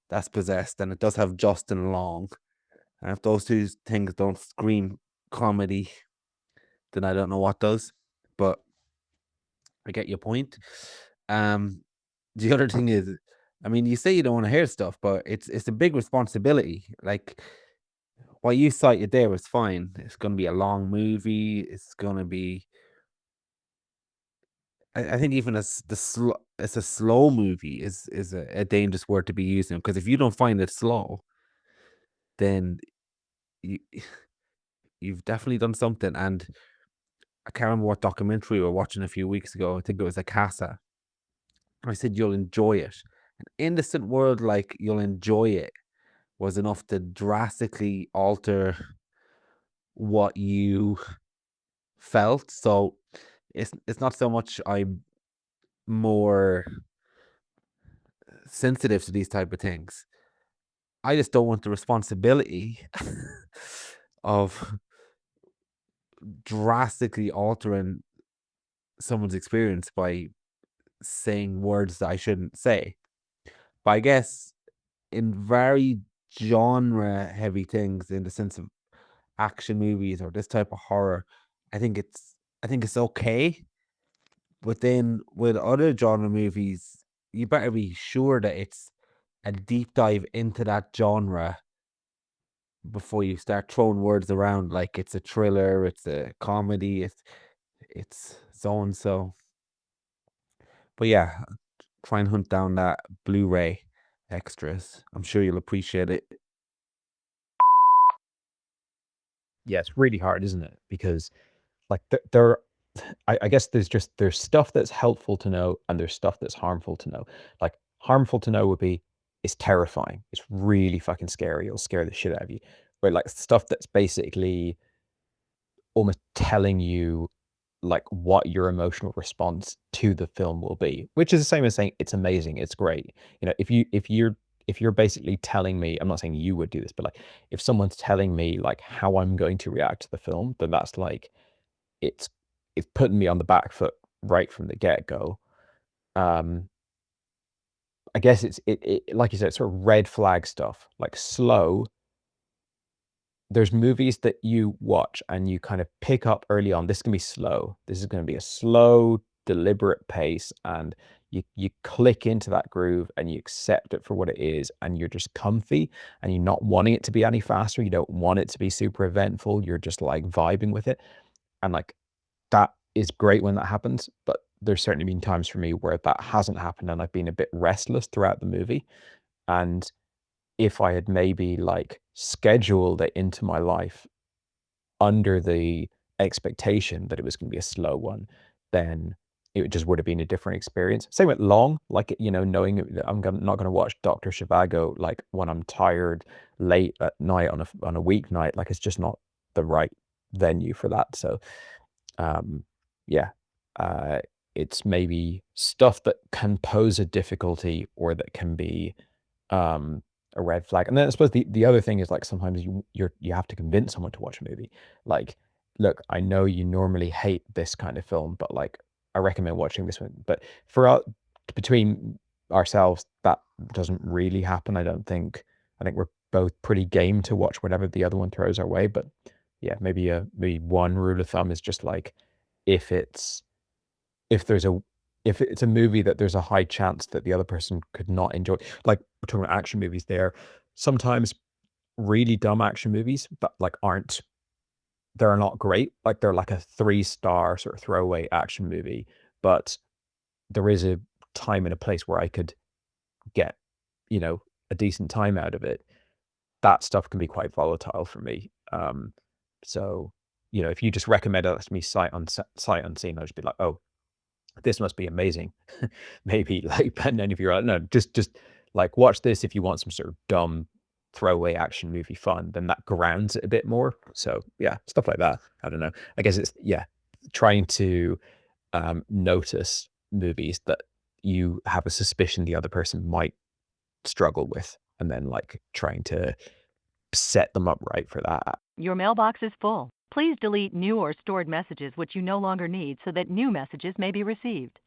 that's possessed, and it does have Justin Long. And if those two things don't scream comedy, then I don't know what does. But I get your point. The other thing is, I mean, you say you don't want to hear stuff, but it's a big responsibility. Like what you cited there was fine. It's going to be a long movie. It's going to be. I think even as it's a slow movie is a dangerous word to be using, because if you don't find it slow, then you you've definitely done something. And I can't remember what documentary we were watching a few weeks ago. I think it was a Casa. I said you'll enjoy it. An innocent world like you'll enjoy it was enough to drastically alter what you felt. So it's not so much I'm more sensitive to these type of things. I just don't want the responsibility of drastically altering someone's experience by saying words that I shouldn't say. But I guess in very genre heavy things, in the sense of action movies or this type of horror, I think it's okay. But then with other genre movies, you better be sure that it's a deep dive into that genre before you start throwing words around like it's a thriller, it's a comedy, it's so and so. But yeah, try and hunt down that Blu-ray extras. I'm sure you'll appreciate it. Yeah, it's really hard, isn't it? Because like I guess there's stuff that's helpful to know, and there's stuff that's harmful to know. Like harmful to know would be it's terrifying. It's really fucking scary. It'll scare the shit out of you. But like stuff that's basically almost telling you like what your emotional response to the film will be, which is the same as saying it's amazing, it's great. If you're basically telling me, I'm not saying you would do this, but like if someone's telling me like how I'm going to react to the film, then that's like it's putting me on the back foot right from the get-go. I guess it like you said, it's sort of red flag stuff, like slow. There's movies that you watch and you kind of pick up early on, this is gonna be slow. This is gonna be a slow, deliberate pace, and you click into that groove and you accept it for what it is, and you're just comfy, and you're not wanting it to be any faster. You don't want it to be super eventful. You're just like vibing with it. And like that is great when that happens, but there's certainly been times for me where that hasn't happened and I've been a bit restless throughout the movie. And if I had maybe like scheduled it into my life under the expectation that it was going to be a slow one, then it just would have been a different experience. Same with long, like, knowing that not going to watch Dr. Zhivago like when I'm tired late at night on a weeknight. Like it's just not the right venue for that. So yeah, it's maybe stuff that can pose a difficulty or that can be a red flag. And then I suppose the other thing is like sometimes you have to convince someone to watch a movie. Like, look, I know you normally hate this kind of film, but like I recommend watching this one. But for between ourselves, that doesn't really happen. I don't think. I think we're both pretty game to watch whatever the other one throws our way. But yeah, maybe one rule of thumb is just like if it's if it's a movie that there's a high chance that the other person could not enjoy. Like we're talking about action movies there. Sometimes really dumb action movies that like they're not great. Like they're like a 3-star sort of throwaway action movie, but there is a time and a place where I could get, a decent time out of it. That stuff can be quite volatile for me. So, if you just recommend it to me sight unseen, I'll just be like, oh, this must be amazing. Maybe like, and then if you're like, no, just like watch this if you want some sort of dumb throwaway action movie fun, then that grounds it a bit more. So yeah, stuff like that. I don't know. I guess it's trying to notice movies that you have a suspicion the other person might struggle with, and then like trying to set them up right for that. Your mailbox is full. Please delete new or stored messages which you no longer need so that new messages may be received.